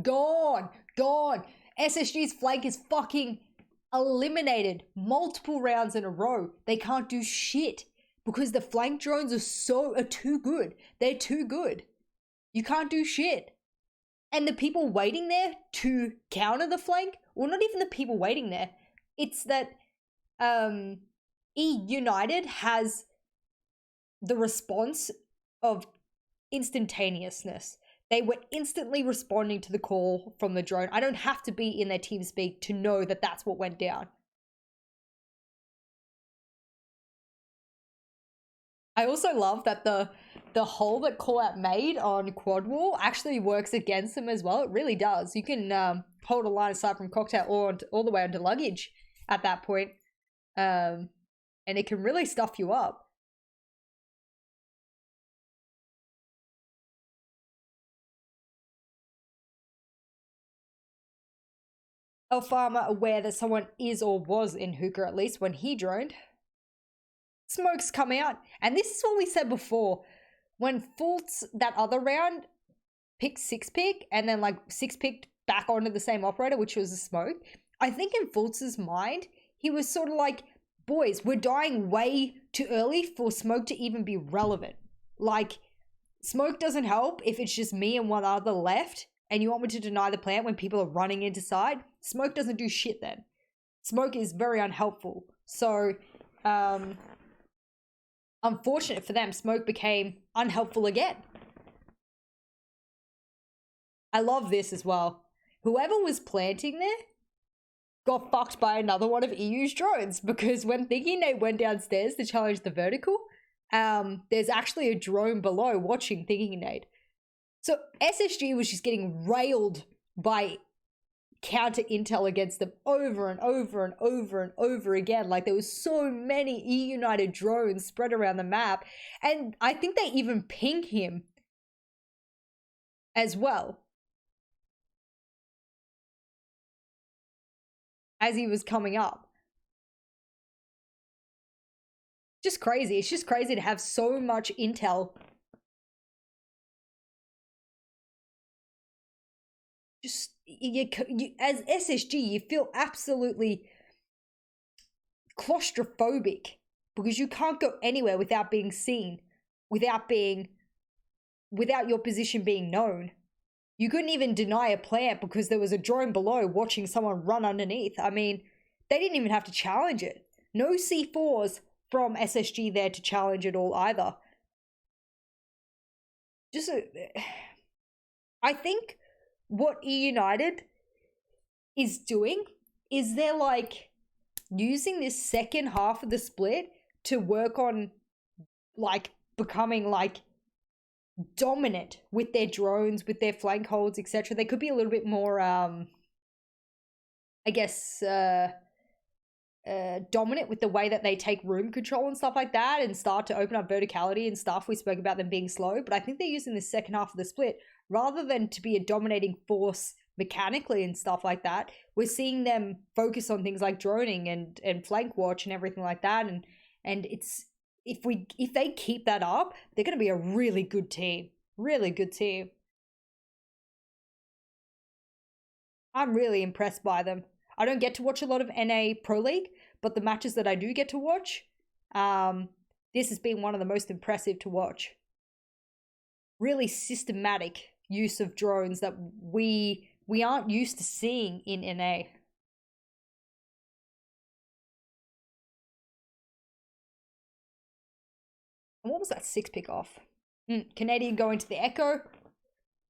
Gone, gone. SSG's flank is fucking eliminated multiple rounds in a row. They can't do shit because the flank drones are too good. They're too good. You can't do shit. And the people waiting there to counter the flank, well, not even the people waiting there, it's that eUnited has the response of instantaneousness. They were instantly responding to the call from the drone. I don't have to be in their team speak to know that that's what went down. I also love that the hole that Callout made on quad wall actually works against them as well. It really does. You can hold a line of sight from cocktail all the way onto luggage at that point. And it can really stuff you up. Alfama aware that someone is or was in hookah, at least when he droned. Smokes come out, and this is what we said before. When Fultz, that other round, picked 6-pick, and then like 6-picked back onto the same operator, which was a smoke, I think in Fultz's mind, he was sort of like, boys, we're dying way too early for smoke to even be relevant. Like, smoke doesn't help if it's just me and one other left, and you want me to deny the plant when people are running into side. Smoke doesn't do shit then. Smoke is very unhelpful. So, unfortunate for them, smoke became unhelpful again. I love this as well. Whoever was planting there got fucked by another one of EU's drones, because when Thinking Nate went downstairs to challenge the vertical, there's actually a drone below watching Thinking Nate. So SSG was just getting railed by counter intel against them over and over and over and over again. Like, there was so many eUnited drones spread around the map, and I think they even pinged him as well as he was coming up. Just crazy. It's just crazy to have so much intel. Just, as SSG, you feel absolutely claustrophobic because you can't go anywhere without being seen, without your position being known. You couldn't even deny a plant because there was a drone below watching someone run underneath. I mean, they didn't even have to challenge it. No C4s from SSG there to challenge it all either. just I think what eUnited is doing is they're like using this second half of the split to work on like becoming like dominant with their drones, with their flank holds, etc. They could be a little bit more I guess dominant with the way that they take room control and stuff like that, and start to open up verticality and stuff. We spoke about them being slow, but I think they're using the second half of the split rather than to be a dominating force mechanically and stuff like that. We're seeing them focus on things like droning and flank watch and everything like that, and it's if they keep that up, they're going to be a really good team. Really good team. I'm really impressed by them. I don't get to watch a lot of NA Pro League, but the matches that I do get to watch, this has been one of the most impressive to watch. Really systematic use of drones that we aren't used to seeing in NA. And what was that 6-pick off? Canadian going to the Echo.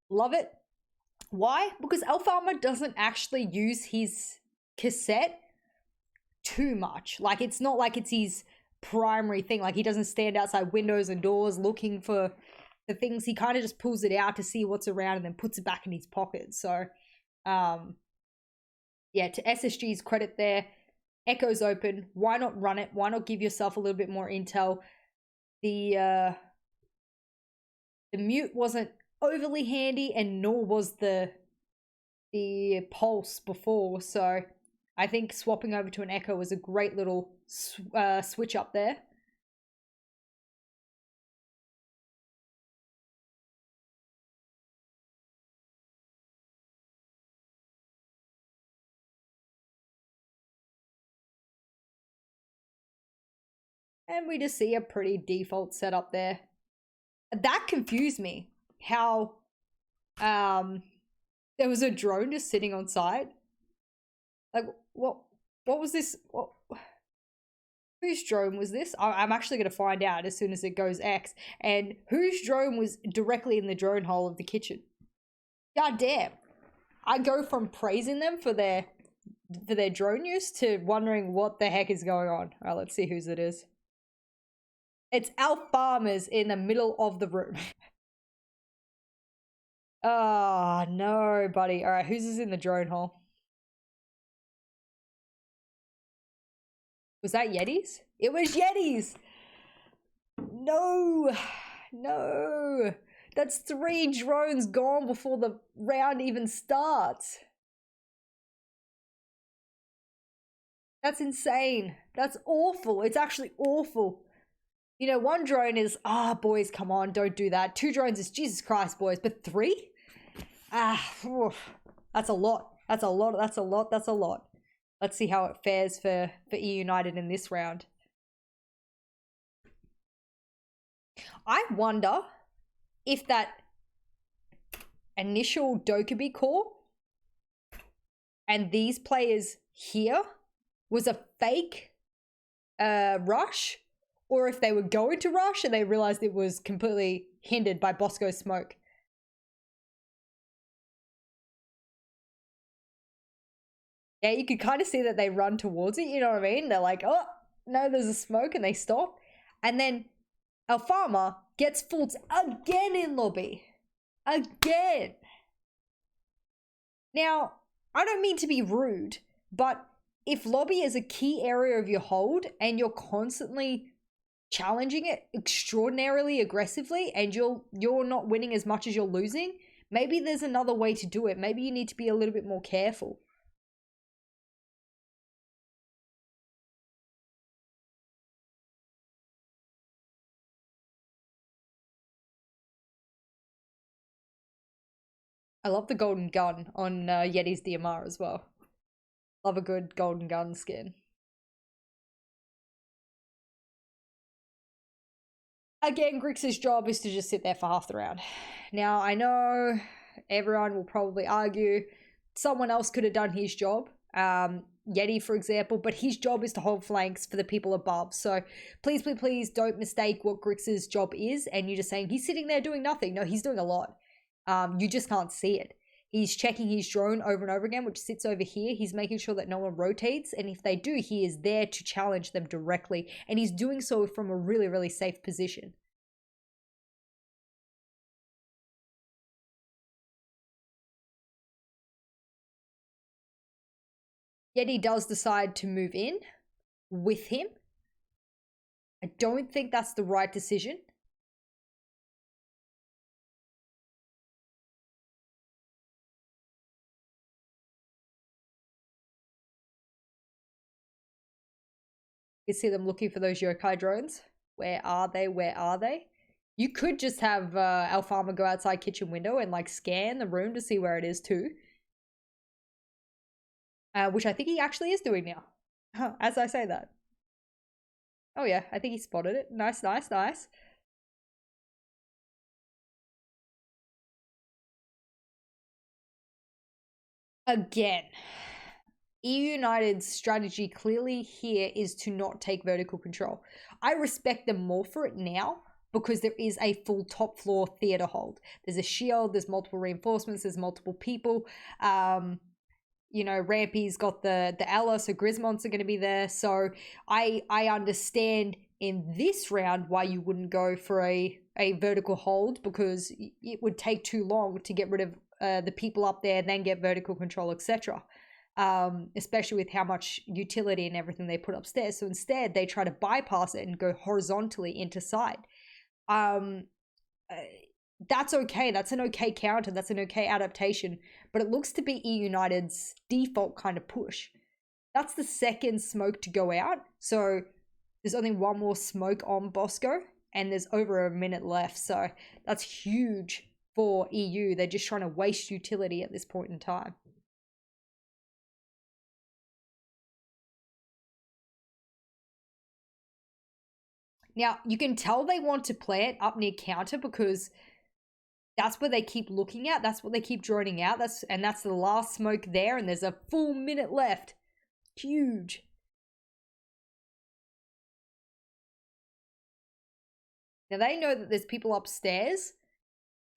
Love it. Why? Because Alfama doesn't actually use his cassette too much. Like, it's not like it's his primary thing. Like, he doesn't stand outside windows and doors looking for the things. He kind of just pulls it out to see what's around and then puts it back in his pocket. So, yeah, to SSG's credit there, Echo's open. Why not run it? Why not give yourself a little bit more intel? The mute wasn't overly handy, and nor was the pulse before, so I think swapping over to an Echo was a great little switch up there. And we just see a pretty default setup there. That confused me, how there was a drone just sitting on site. Like, what was this? Whose drone was this? I'm actually going to find out as soon as it goes X. And whose drone was directly in the drone hole of the kitchen? God damn. I go from praising them for their drone use to wondering what the heck is going on. All right, let's see whose it is. It's Alfama's in the middle of the room. Oh, no, buddy. All right, whose is in the drone hole? Was that Yeti's? It was Yeti's! No! No! That's 3 drones gone before the round even starts. That's insane. That's awful. It's actually awful. You know, 1 drone is, boys, come on, don't do that. 2 drones is, Jesus Christ, boys. But 3? That's a lot. That's a lot. That's a lot. That's a lot. Let's see how it fares for eUnited in this round. I wonder if that initial Dokkaebi call and these players here was a fake rush, or if they were going to rush and they realized it was completely hindered by Bosco's smoke. Yeah, you could kind of see that they run towards it, you know what I mean? They're like, oh, no, there's a smoke, and they stop. And then Alfama gets fooled again in lobby. Again. Now, I don't mean to be rude, but if lobby is a key area of your hold and you're constantly challenging it extraordinarily aggressively and you're not winning as much as you're losing, maybe there's another way to do it. Maybe you need to be a little bit more careful. I love the golden gun on Yeti's DMR as well. Love a good golden gun skin. Again, Grix's job is to just sit there for half the round. Now, I know everyone will probably argue someone else could have done his job. Yeti, for example, but his job is to hold flanks for the people above. So please, please, please don't mistake what Grix's job is, and you're just saying he's sitting there doing nothing. No, he's doing a lot. You just can't see it. He's checking his drone over and over again, which sits over here. He's making sure that no one rotates, and if they do, he is there to challenge them directly, and he's doing so from a really, really safe position. Yeti does decide to move in with him. I don't think that's the right decision. You see them looking for those yokai drones. Where are they? Where are they? You could just have Alfama go outside kitchen window and like scan the room to see where it is too. Which I think he actually is doing now. As I say that. Oh yeah, I think he spotted it. Nice, nice, nice. Again, eUnited's strategy clearly here is to not take vertical control. I respect them more for it now because there is a full top floor theater hold. There's a shield, there's multiple reinforcements, there's multiple people. You know, Rampy's got the Ella, so Grismonts are going to be there. So I understand in this round why you wouldn't go for a vertical hold, because it would take too long to get rid of the people up there, then get vertical control, etc. Especially with how much utility and everything they put upstairs. So instead, they try to bypass it and go horizontally into side. That's okay. That's an okay counter. That's an okay adaptation. But it looks to be eUnited's default kind of push. That's the second smoke to go out. So there's only one more smoke on Bosco, and there's over a minute left. So that's huge for EU. They're just trying to waste utility at this point in time. Now, you can tell they want to play it up near counter because that's where they keep looking at. That's what they keep droning out. That's the last smoke there, and there's a full minute left. Huge. Now, they know that there's people upstairs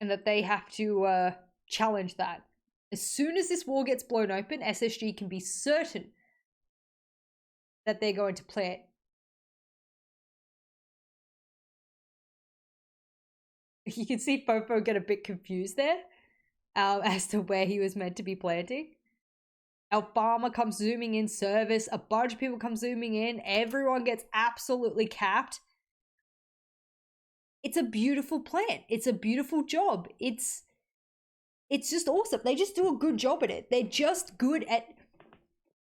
and that they have to challenge that. As soon as this wall gets blown open, SSG can be certain that they're going to play it. You can see Fofo get a bit confused there as to where he was meant to be planting. Alfama comes zooming in service. A bunch of people come zooming in. Everyone gets absolutely capped. It's a beautiful plant. It's a beautiful job. It's just awesome. They just do a good job at it. They're just good at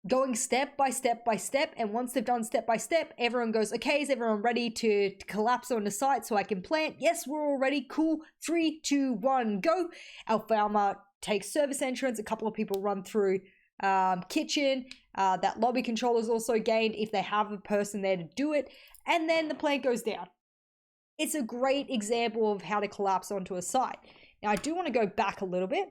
going step by step by step, and once they've done step by step, everyone goes, okay, is everyone ready to collapse on the site so I can plant? Yes, we're all ready. Cool. 3, 2, 1, go. Alfama takes service entrance. A couple of people run through kitchen. That lobby control is also gained if they have a person there to do it, and then the plant goes down. It's a great example of how to collapse onto a site. Now, I do want to go back a little bit.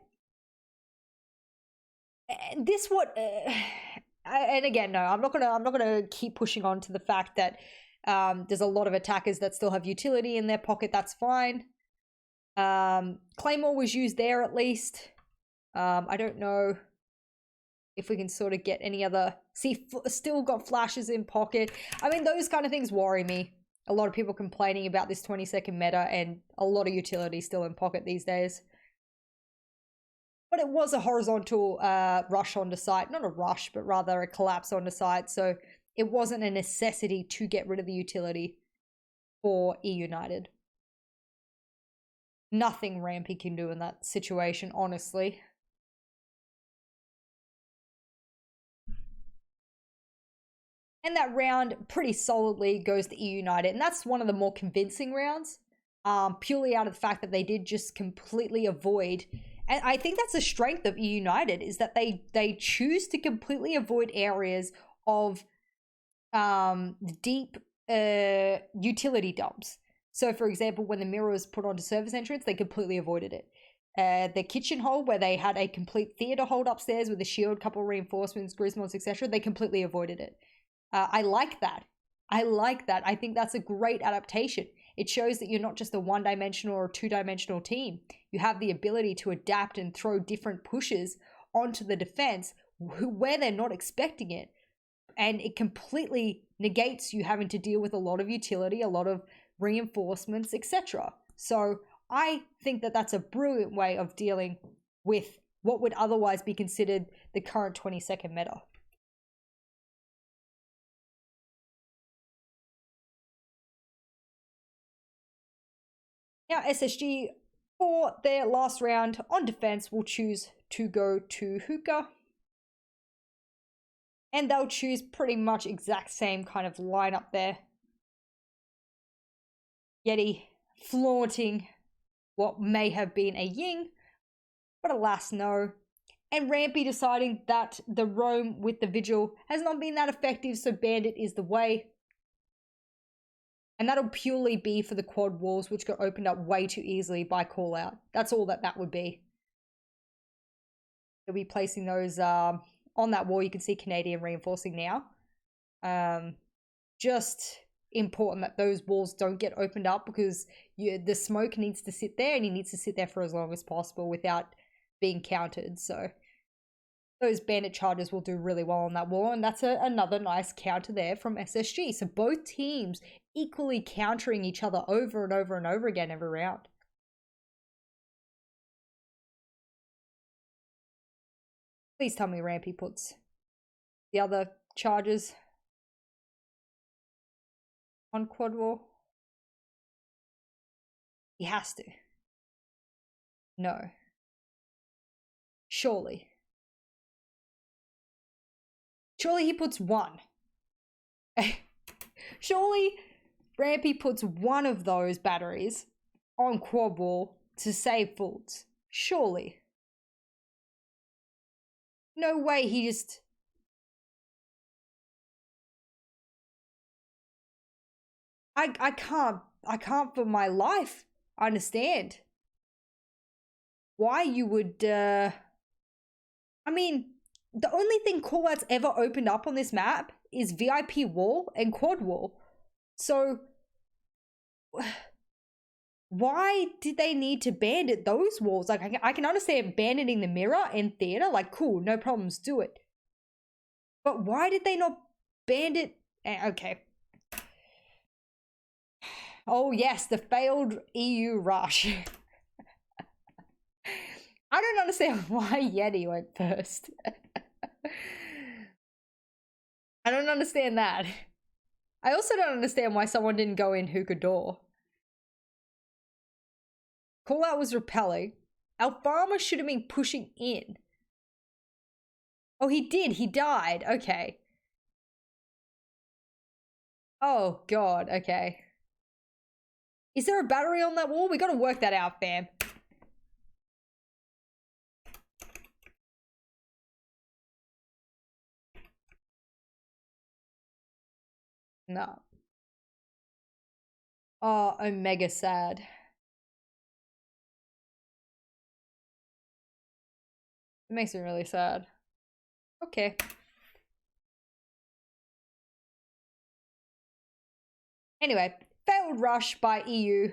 And again, no, I'm not gonna keep pushing on to the fact that there's a lot of attackers that still have utility in their pocket. That's fine. Claymore was used there at least. I don't know if we can sort of get any other. See, still got flashes in pocket. I mean, those kind of things worry me. A lot of people complaining about this 20-second meta, and a lot of utility still in pocket these days. But it was a horizontal rush onto site. Not a rush, but rather a collapse onto site. So it wasn't a necessity to get rid of the utility for eUnited. Nothing Rampy can do in that situation, honestly. And that round pretty solidly goes to eUnited. And that's one of the more convincing rounds. Purely out of the fact that they did just completely avoid. And I think that's a strength of eUnited, is that they choose to completely avoid areas of deep utility dumps. So, for example, when the mirror was put onto service entrance, they completely avoided it. the kitchen hold where they had a complete theater hold upstairs with a shield, couple reinforcements, grismonds, etc. They completely avoided it. I like that. I like that. I think that's a great adaptation. It shows that you're not just a one-dimensional or two-dimensional team. You have the ability to adapt and throw different pushes onto the defense where they're not expecting it. And it completely negates you having to deal with a lot of utility, a lot of reinforcements, etc. So I think that that's a brilliant way of dealing with what would otherwise be considered the current 22nd meta. Now SSG, for their last round on defense, will choose to go to Hookah. And they'll choose pretty much exact same kind of lineup there. Yeti flaunting what may have been a Ying, but alas no. And Rampy deciding that the roam with the Vigil has not been that effective, so Bandit is the way. And that'll purely be for the quad walls, which got opened up way too easily by call out. That's all that would be. They'll be placing those on that wall. You can see Canadian reinforcing now. Just important that those walls don't get opened up, because the smoke needs to sit there, and he needs to sit there for as long as possible without being countered. So those bandit charges will do really well on that wall, and that's another nice counter there from SSG. So both teams equally countering each other over and over and over again every round. Please tell me Rampy puts the other charges on quad wall. He has to. No. Surely. Surely he puts one. Surely Rampy puts one of those batteries on quad wall to save fulls. Surely. No way he just... I can't for my life understand why you would, I mean, the only thing callouts ever opened up on this map is VIP wall and quad wall. So why did they need to bandit those walls? Like, I can understand banditing the mirror in theater, like, cool, no problems, do it. But why did they not bandit? Okay. Oh yes, the failed EU rush. I don't understand why Yeti went first. I don't understand that. I also don't understand why someone didn't go in hookah door. Call out was repelling. Our farmer should have been pushing in. Oh, he did. He died. Okay. Oh, God. Okay. Is there a battery on that wall? We got to work that out, fam. No. Oh, I'm mega sad. It makes me really sad. Okay. Anyway, failed rush by EU.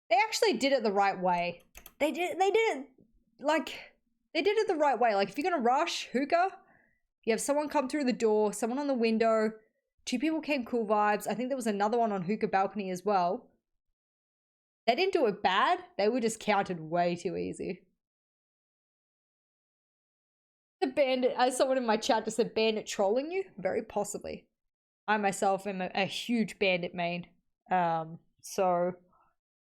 They actually did it the right way. They did it the right way. Like, if you're gonna rush hookah, you have someone come through the door, someone on the window, 2 people came cool vibes. I think there was another one on hookah balcony as well. They didn't do it bad. They were just counted way too easy. The bandit, as someone in my chat just said, bandit trolling you? Very possibly. I myself am a huge bandit main. So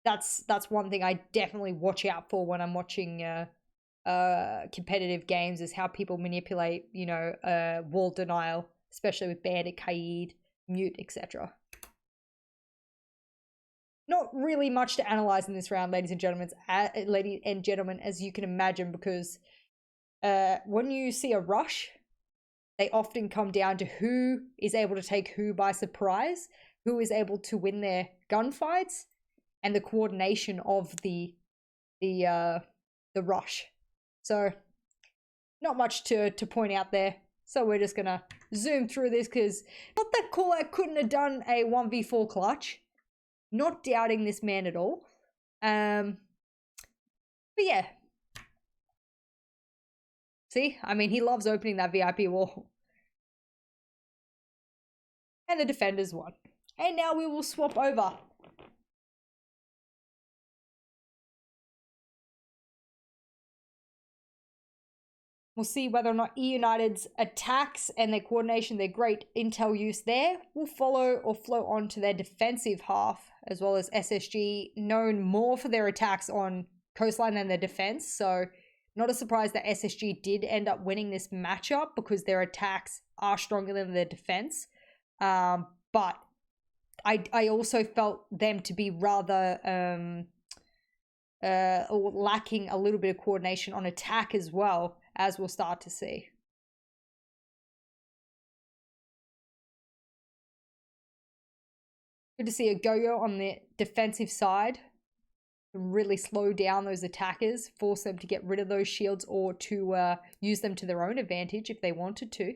that's one thing I definitely watch out for when I'm watching competitive games, is how people manipulate, you know, wall denial, especially with bandit, Kaid, mute, etc. Not really much to analyze in this round, ladies and gentlemen, as you can imagine, because when you see a rush, they often come down to who is able to take who by surprise, who is able to win their gunfights, and the coordination of the the rush. So not much to point out there. So we're just gonna zoom through this because not that cool. I couldn't have done a 1v4 clutch. Not doubting this man at all. But yeah. See, I mean, he loves opening that VIP wall. And the defenders won. And now we will swap over. We'll see whether or not eUnited's attacks and their coordination, their great intel use there, will follow or flow on to their defensive half, as well as SSG, known more for their attacks on Coastline than their defense. So not a surprise that SSG did end up winning this matchup because their attacks are stronger than their defense. But I also felt them to be rather lacking a little bit of coordination on attack as well, as we'll start to see. Good to see a Go-Yo on the defensive side. Really slow down those attackers, force them to get rid of those shields or to use them to their own advantage if they wanted to.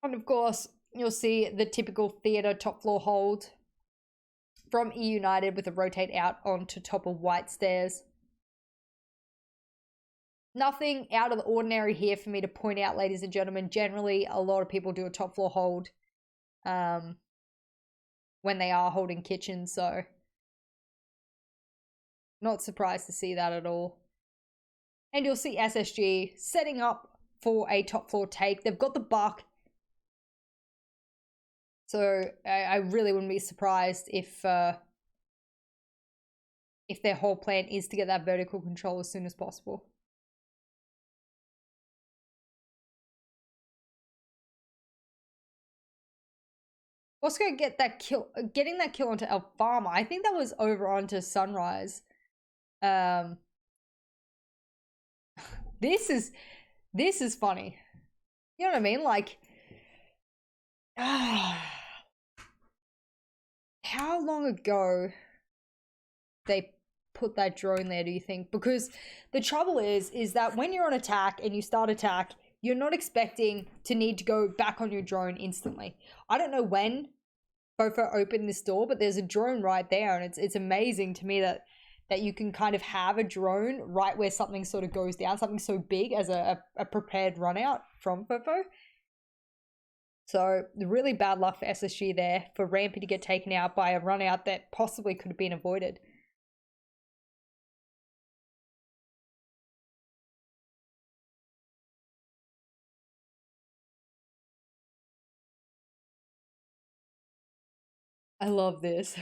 And of course, you'll see the typical theatre top floor hold from eUnited with a rotate out onto top of white stairs. Nothing out of the ordinary here for me to point out, ladies and gentlemen. Generally, a lot of people do a top floor hold when they are holding kitchens, so not surprised to see that at all. And you'll see SSG setting up for a top floor take. They've got the buck. So I really wouldn't be surprised if their whole plan is to get that vertical control as soon as possible. Bosco get that kill, getting that kill onto Alfama. I think that was over onto Sunrise. This is funny. You know what I mean? Like, how long ago they put that drone there, do you think? Because the trouble is that when you're on attack and you start attack, you're not expecting to need to go back on your drone instantly. I don't know when Fofo opened this door, but there's a drone right there, and it's amazing to me that you can kind of have a drone right where something sort of goes down, something so big as a prepared run out from Fofo. So really bad luck for SSG there, for Rampy to get taken out by a run out that possibly could have been avoided. I love this.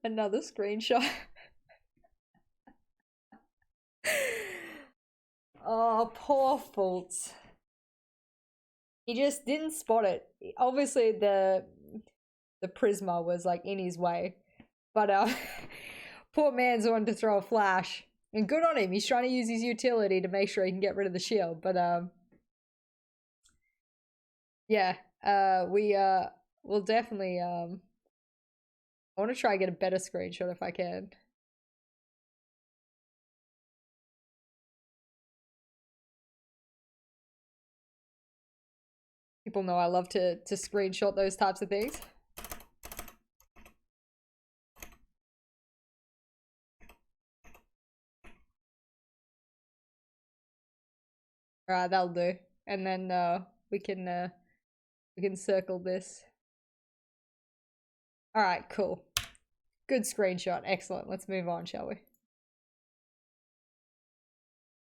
Another screenshot. Oh, poor Fultz. He just didn't spot it. Obviously, the Prisma was like in his way, but poor man's wanted to throw a flash, and good on him. He's trying to use his utility to make sure he can get rid of the shield. But yeah, we'll definitely I want to try and get a better screenshot if I can. People know I love to screenshot those types of things. Alright, that'll do. And then we can circle this. Alright, cool. Good screenshot. Excellent. Let's move on, shall we?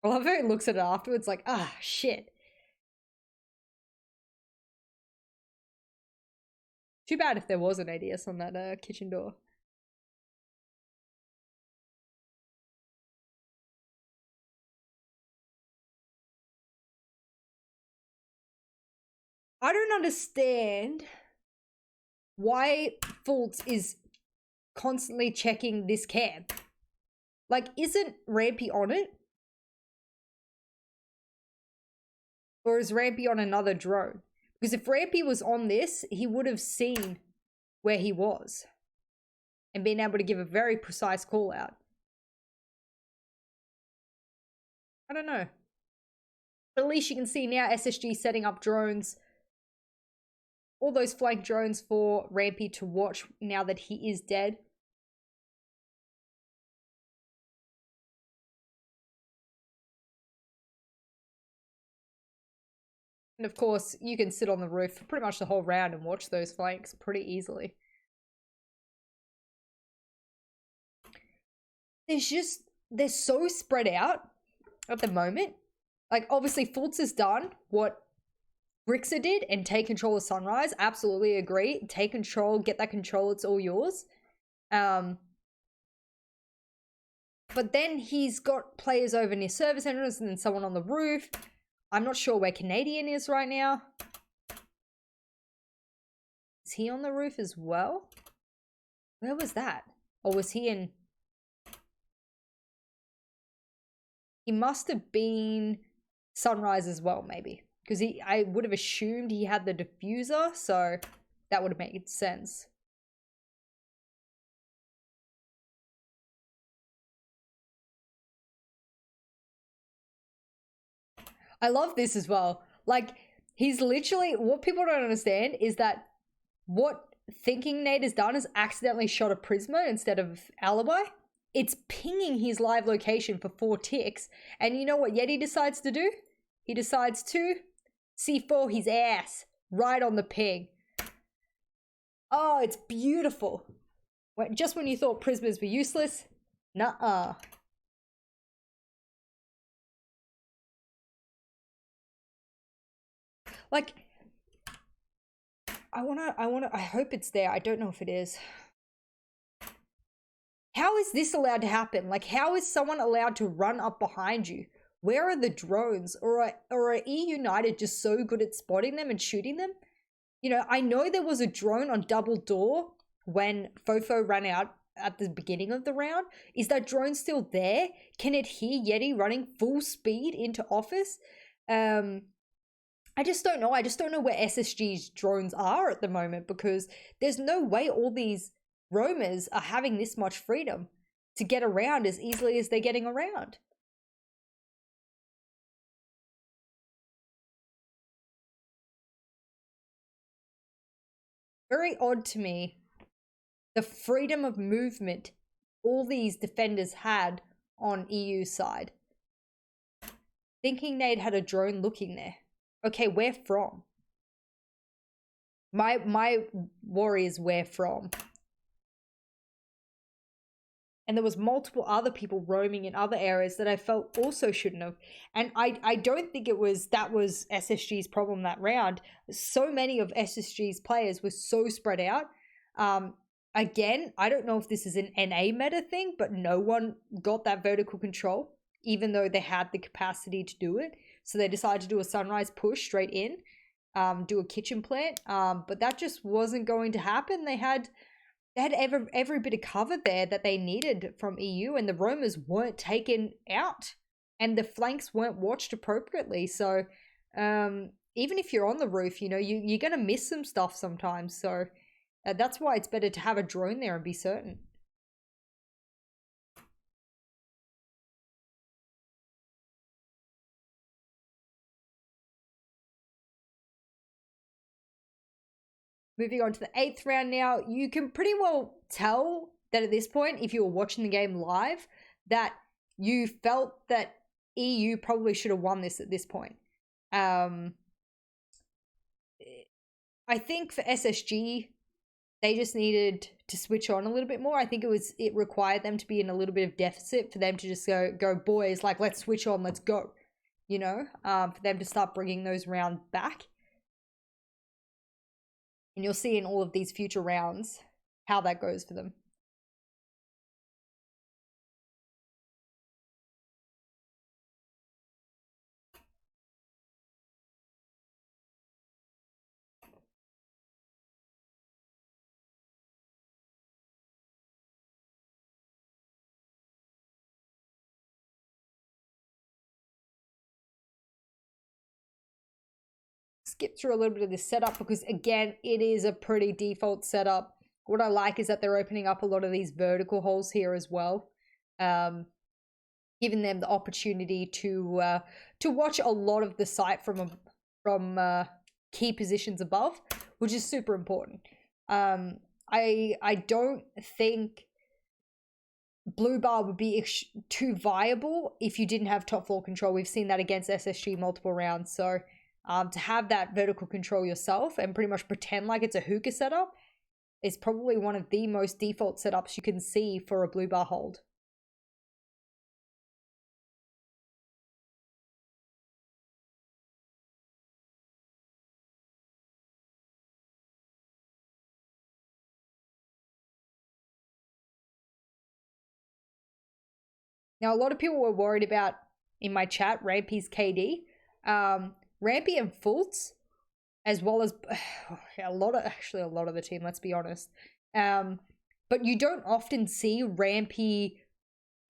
I love how he looks at it afterwards like, ah, shit. Too bad if there was an ADS on that kitchen door. I don't understand why Fultz is constantly checking this camp. Like, isn't Rampy on it? Or is Rampy on another drone? Because if Rampy was on this, he would have seen where he was and been able to give a very precise call out. I don't know. But at least you can see now SSG setting up drones, all those flank drones for Rampy to watch now that he is dead. And of course, you can sit on the roof for pretty much the whole round and watch those flanks pretty easily. They're so spread out at the moment. Like, obviously, Fultz has done what Brixa did and take control of Sunrise. Absolutely agree. Take control, get that control, it's all yours. But then he's got players over near service centers and then someone on the roof. I'm not sure where Canadian is right now. Is he on the roof as well? Where was that? Or was he in... He must have been Sunrise as well, maybe. Because I would have assumed he had the diffuser, so that would have made sense. I love this as well. Like, he's literally... What people don't understand is that what Thinking Nate has done is accidentally shot a Prisma instead of Alibi. It's pinging his live location for 4 ticks. And you know what Yeti decides to do? He decides to C4 his ass right on the ping. Oh, it's beautiful. Just when you thought Prismas were useless, nuh-uh. Like, I hope it's there. I don't know if it is. How is this allowed to happen? Like, how is someone allowed to run up behind you? Where are the drones? Or are eUnited just so good at spotting them and shooting them? You know, I know there was a drone on double door when Fofo ran out at the beginning of the round. Is that drone still there? Can it hear Yeti running full speed into office? I just don't know. I just don't know where SSG's drones are at the moment, because there's no way all these roamers are having this much freedom to get around as easily as they're getting around. Very odd to me, the freedom of movement all these defenders had on EU side. Thinking Nate had a drone looking there. Okay, where from? My worry is where from. And there was multiple other people roaming in other areas that I felt also shouldn't have. And I don't think that was SSG's problem that round. So many of SSG's players were so spread out. Again, I don't know if this is an NA meta thing, but no one got that vertical control, even though they had the capacity to do it. So they decided to do a Sunrise push straight in, do a kitchen plant. But that just wasn't going to happen. They had every bit of cover there that they needed from EU, and the roamers weren't taken out, and the flanks weren't watched appropriately. So even if you're on the roof, you know, you're going to miss some stuff sometimes. So that's why it's better to have a drone there and be certain. Moving on to the 8th round now, you can pretty well tell that at this point, if you were watching the game live, that you felt that EU probably should have won this at this point. I think for SSG, they just needed to switch on a little bit more. I think it required them to be in a little bit of deficit for them to just go boys, like, let's switch on, let's go. You know, for them to start bringing those rounds back. And you'll see in all of these future rounds how that goes for them. skip through a little bit of this setup because, again, it is a pretty default setup. What I like is that they're opening up a lot of these vertical holes here as well, giving them the opportunity to watch a lot of the site from key positions above, which is super important. I don't think blue bar would be too viable if you didn't have top floor control. We've seen that against SSG multiple rounds. So to have that vertical control yourself and pretty much pretend like it's a hookah setup is probably one of the most default setups you can see for a blue bar hold. Now, a lot of people were worried about, in my chat, Rampy's KD. Rampy and Fultz, as well as a lot of the team, let's be honest. But you don't often see Rampy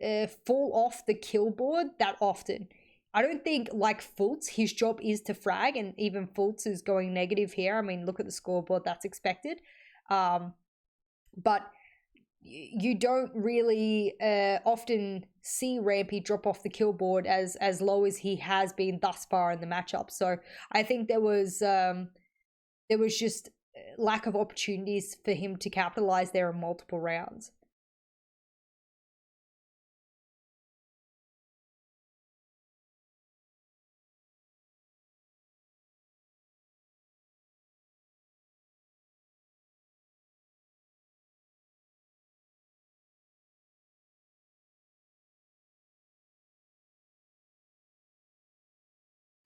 fall off the kill board that often. I don't think, like Fultz, his job is to frag, and even Fultz is going negative here. I mean, look at the scoreboard, that's expected. But you don't really often see Rampy drop off the kill board as low as he has been thus far in the matchup. So I think there was just lack of opportunities for him to capitalize there in multiple rounds.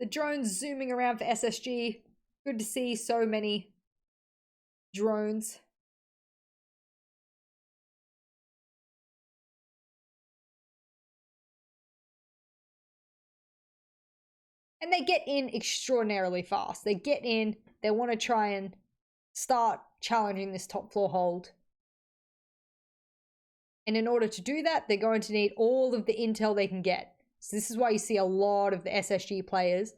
The drones zooming around for SSG. Good to see so many drones. And they get in extraordinarily fast. They get in, they want to try and start challenging this top floor hold. And in order to do that, they're going to need all of the intel they can get. So this is why you see a lot of the SSG players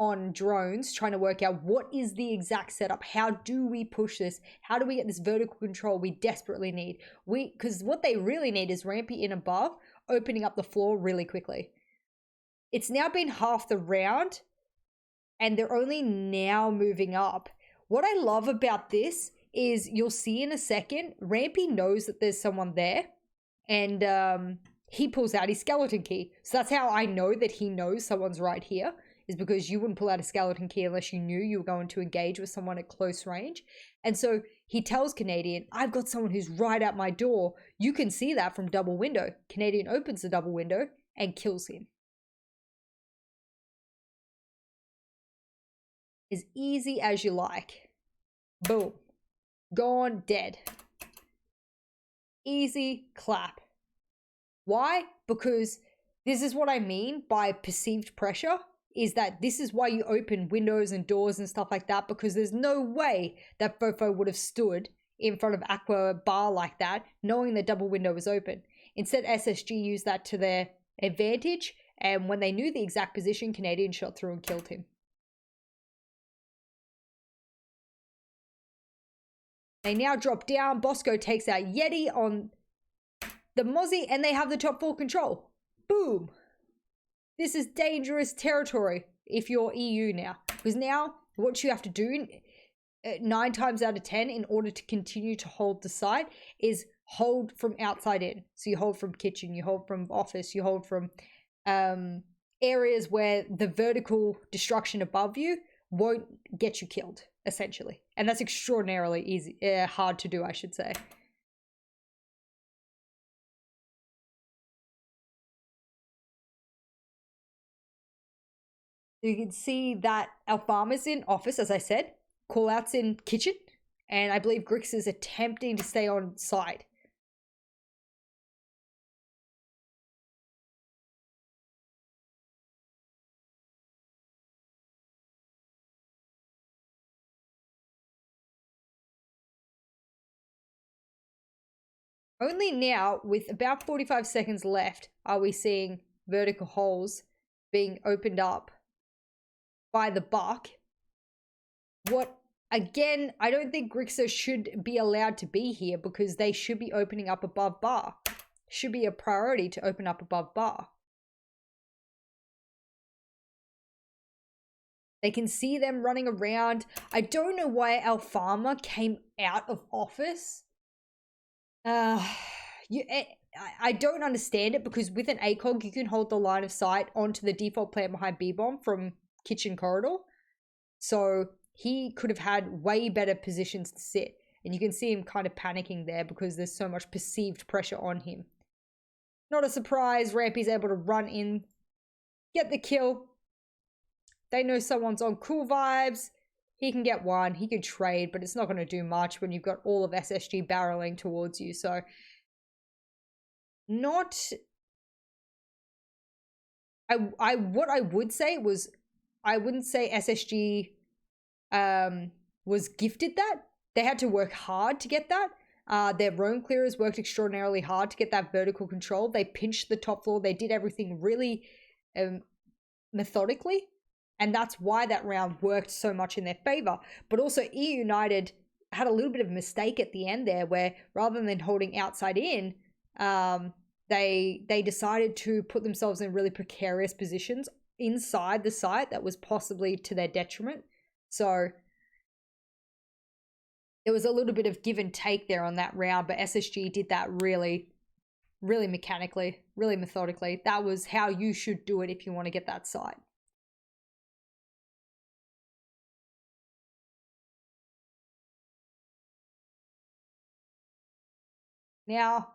on drones trying to work out what is the exact setup. How do we push this? How do we get this vertical control we desperately need? Because what they really need is Rampy in above, opening up the floor really quickly. It's now been half the round, and they're only now moving up. What I love about this is you'll see in a second, Rampy knows that there's someone there, and he pulls out his skeleton key. So that's how I know that he knows someone's right here, is because you wouldn't pull out a skeleton key unless you knew you were going to engage with someone at close range. And so he tells Canadian, I've got someone who's right at my door. You can see that from double window. Canadian opens the double window and kills him. As easy as you like. Boom. Gone, dead. Easy clap. Why? Because this is what I mean by perceived pressure, is that this is why you open windows and doors and stuff like that, because there's no way that Fofo would have stood in front of Aqua bar like that, knowing the double window was open. Instead, SSG used that to their advantage, and when they knew the exact position, Canadian shot through and killed him. They now drop down. Bosco takes out Yeti on the Mozzie, and they have the top floor control. Boom. This is dangerous territory if you're EU now. Because now what you have to do 9 times out of 10 in order to continue to hold the site is hold from outside in. So you hold from kitchen, you hold from office, you hold from areas where the vertical destruction above you won't get you killed, essentially. And that's extraordinarily easy, hard to do, I should say. You can see that Alfama's in office, as I said. Callouts in kitchen. And I believe Grix is attempting to stay on side. Only now, with about 45 seconds left, are we seeing vertical holes being opened up by the buck. Again, I don't think Grixer should be allowed to be here because they should be opening up above bar. Should be a priority to open up above bar. They can see them running around. I don't know why our farmer came out of office. I don't understand it because with an ACOG, you can hold the line of sight onto the default plan behind B-bomb from kitchen corridor. So he could have had way better positions to sit. And you can see him kind of panicking there because there's so much perceived pressure on him. Not a surprise, Rampy's able to run in, get the kill. They know someone's on cool vibes. He can get one, he can trade, but it's not going to do much when you've got all of SSG barreling towards you. So, what I would say was, I wouldn't say SSG was gifted that. They had to work hard to get that. Their roam clearers worked extraordinarily hard to get that vertical control. They pinched the top floor. They did everything really methodically. And that's why that round worked so much in their favor. But also eUnited had a little bit of a mistake at the end there where rather than holding outside in, they decided to put themselves in really precarious positions inside the site that was possibly to their detriment. So there was a little bit of give and take there on that round, but SSG did that really, really mechanically, really methodically. That was how you should do it if you want to get that site. Now,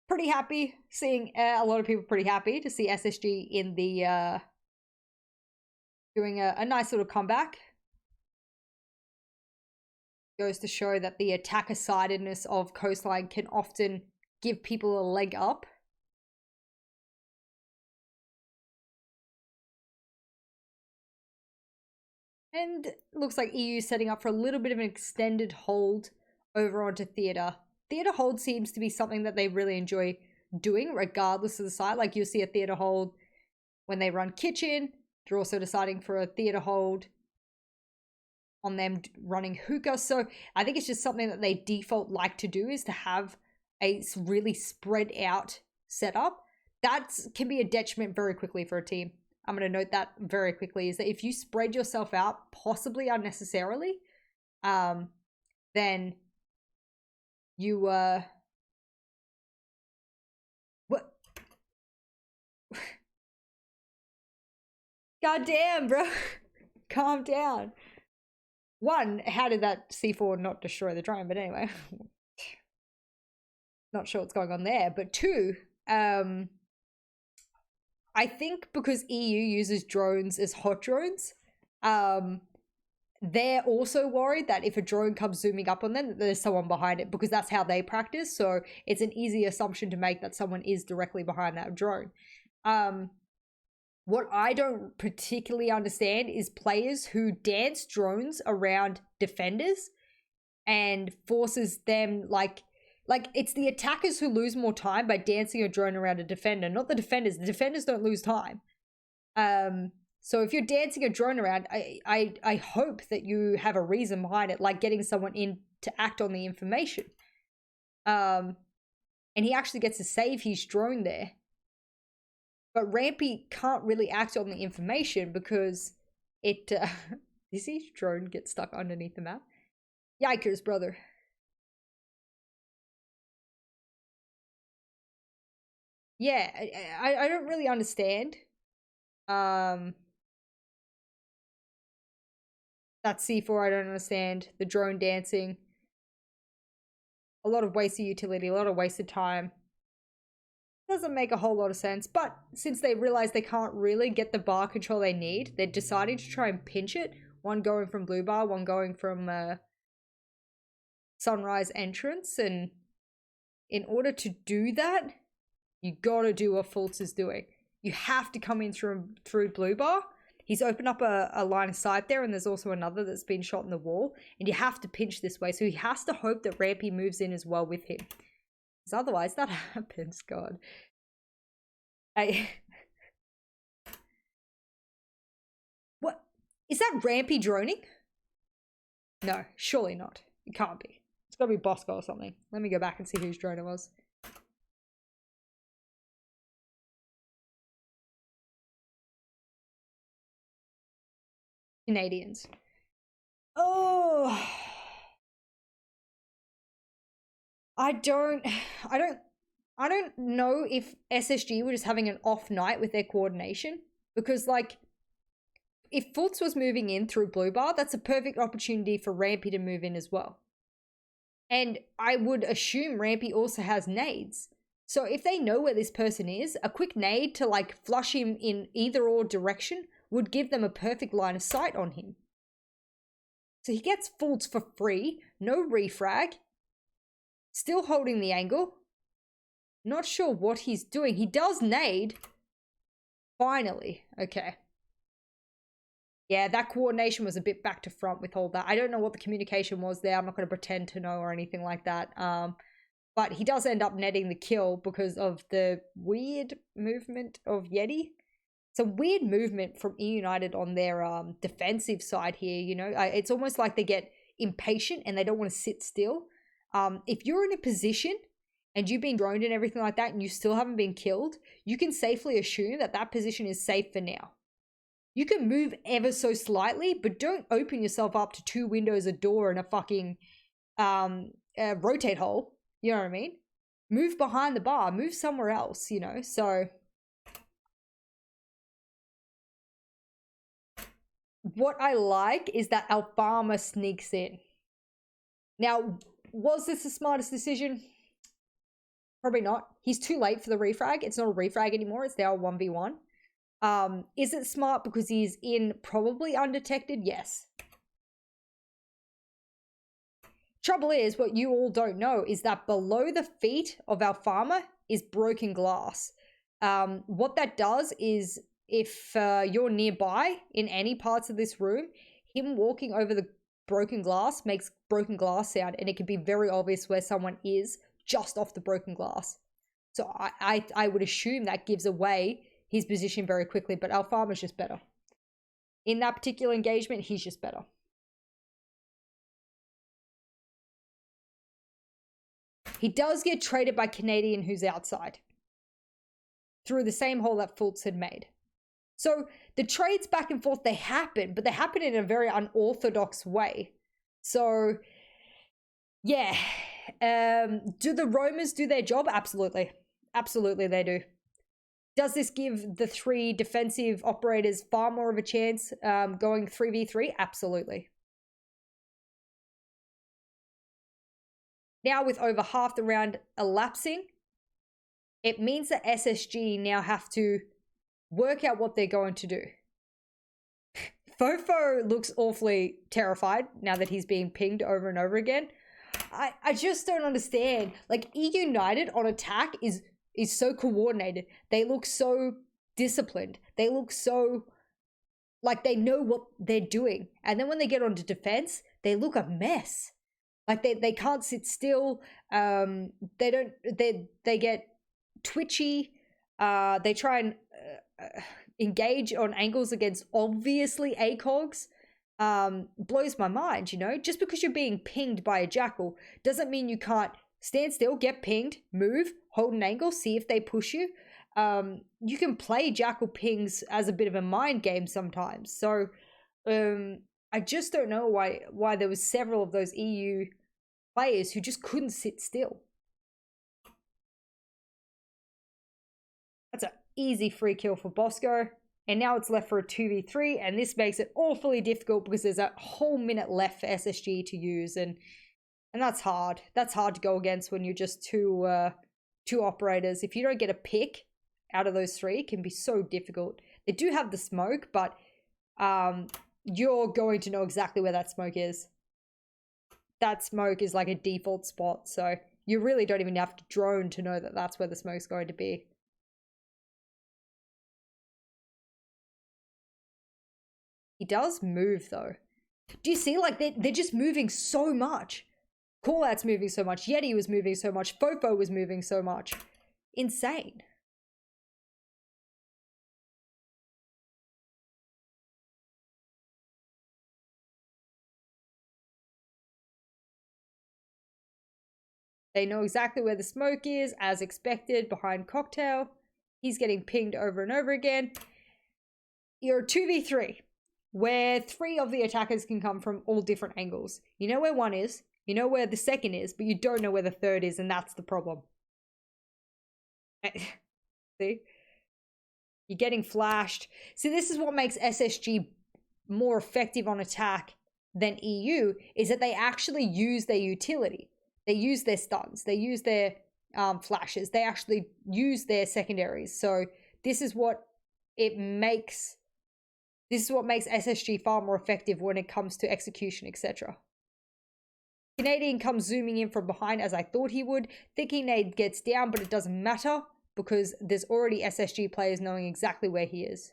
pretty happy seeing a lot of people pretty happy to see SSG in the doing a nice little comeback. Goes to show that the attacker-sidedness of Coastline can often give people a leg up. And looks like EU setting up for a little bit of an extended hold over onto Theatre. Theatre hold seems to be something that they really enjoy doing regardless of the site. Like you'll see a Theatre hold when they run kitchen. They're also deciding for a Theatre hold on them running hookah. So I think it's just something that they default like to do is to have a really spread out setup. That can be a detriment very quickly for a team. I'm going to note that very quickly is that if you spread yourself out possibly unnecessarily, then you what god damn, bro. Calm down. One, how did that C4 not destroy the drone? But anyway, not sure what's going on there. But two, I think because EU uses drones as hot drones, they're also worried that if a drone comes zooming up on them, there's someone behind it because that's how they practice. So it's an easy assumption to make that someone is directly behind that drone. What I don't particularly understand is players who dance drones around defenders and forces them like it's the attackers who lose more time by dancing a drone around a defender, not the defenders. The defenders don't lose time. So if you're dancing a drone around, I hope that you have a reason behind it, like getting someone in to act on the information. And he actually gets to save his drone there. But Rampy can't really act on the information because it... Does his drone get stuck underneath the map? Yikers, brother. Yeah, I don't really understand. That C4 I don't understand. The drone dancing. A lot of wasted utility, a lot of wasted time. Doesn't make a whole lot of sense, but since they realize they can't really get the bar control they need, they're deciding to try and pinch it. One going from blue bar, one going from sunrise entrance, and in order to do that, you gotta do what Fultz is doing. You have to come in through blue bar. He's opened up a line of sight there, and there's also another that's been shot in the wall, and you have to pinch this way, so he has to hope that Rampy moves in as well with him. Because otherwise that happens, God. What? Is that Rampy droning? No, surely not. It can't be. It's gotta be Bosco or something. Let me go back and see whose drone it was. Canadians. Oh, I don't know if SSG were just having an off night with their coordination, because like if Fultz was moving in through Blue Bar, that's a perfect opportunity for Rampy to move in as well. And I would assume Rampy also has nades. So if they know where this person is, a quick nade to like flush him in either or direction would give them a perfect line of sight on him. So he gets Fultz for free, no refrag, still holding the angle. Not sure what he's doing. He does nade. Finally. Okay. Yeah, that coordination was a bit back to front with all that. I don't know what the communication was there. I'm not going to pretend to know or anything like that. But he does end up netting the kill because of the weird movement of Yeti. Some weird movement from eUnited on their defensive side here, you know. It's almost like they get impatient and they don't want to sit still. If you're in a position and you've been droned and everything like that and you still haven't been killed, you can safely assume that that position is safe for now. You can move ever so slightly, but don't open yourself up to 2 windows, a door, and a fucking rotate hole. You know what I mean? Move behind the bar. Move somewhere else, you know? So what I like is that Alfama sneaks in. Now, was this the smartest decision? Probably not. He's too late for the refrag. It's not a refrag anymore. It's now a 1v1. Is it smart because he's in probably undetected? Yes. Trouble is, what you all don't know is that below the feet of our farmer is broken glass. What that does is if you're nearby in any parts of this room, him walking over the broken glass makes broken glass sound, and it can be very obvious where someone is just off the broken glass. So I would assume that gives away his position very quickly, but our farmer's just better. In that particular engagement, he's just better. He does get traded by Canadian, who's outside, through the same hole that Fultz had made. So the trades back and forth, they happen, but they happen in a very unorthodox way. So yeah, do the roamers do their job? Absolutely. Absolutely they do. Does this give the 3 defensive operators far more of a chance going 3v3? Absolutely. Now with over half the round elapsing, it means that SSG now have to work out what they're going to do. Fofo looks awfully terrified now that he's being pinged over and over again. I just don't understand. Like, eUnited on attack is so coordinated. They look so disciplined. They look so like they know what they're doing. And then when they get onto defense, they look a mess. Like they can't sit still. They get twitchy. They try and engage on angles against obviously ACOGs. Blows my mind, you know? Just because you're being pinged by a jackal doesn't mean you can't stand still, get pinged, move, hold an angle, see if they push you. You can play jackal pings as a bit of a mind game sometimes. So I just don't know why there was several of those EU players who just couldn't sit still. That's an easy free kill for Bosco. And now it's left for a 2v3, and this makes it awfully difficult because there's a whole minute left for SSG to use, and that's hard. That's hard to go against when you're just two operators. If you don't get a pick out of those 3, it can be so difficult. They do have the smoke, but you're going to know exactly where that smoke is. That smoke is like a default spot, so you really don't even have to drone to know that that's where the smoke's going to be. He does move though. Do you see? Like they're just moving so much. Callout's moving so much. Yeti was moving so much. Fofo was moving so much. Insane. They know exactly where the smoke is, as expected, behind Cocktail. He's getting pinged over and over again. You're a 2v3, where 3 of the attackers can come from all different angles. You know where one is, you know where the second is, but you don't know where the third is, and that's the problem. See? You're getting flashed. See, this is what makes SSG more effective on attack than EU, is that they actually use their utility. They use their stuns. They use their flashes. They actually use their secondaries. So this is what makes SSG far more effective when it comes to execution, etc. Canadian comes zooming in from behind as I thought he would, thinking Nade gets down, but it doesn't matter because there's already SSG players knowing exactly where he is.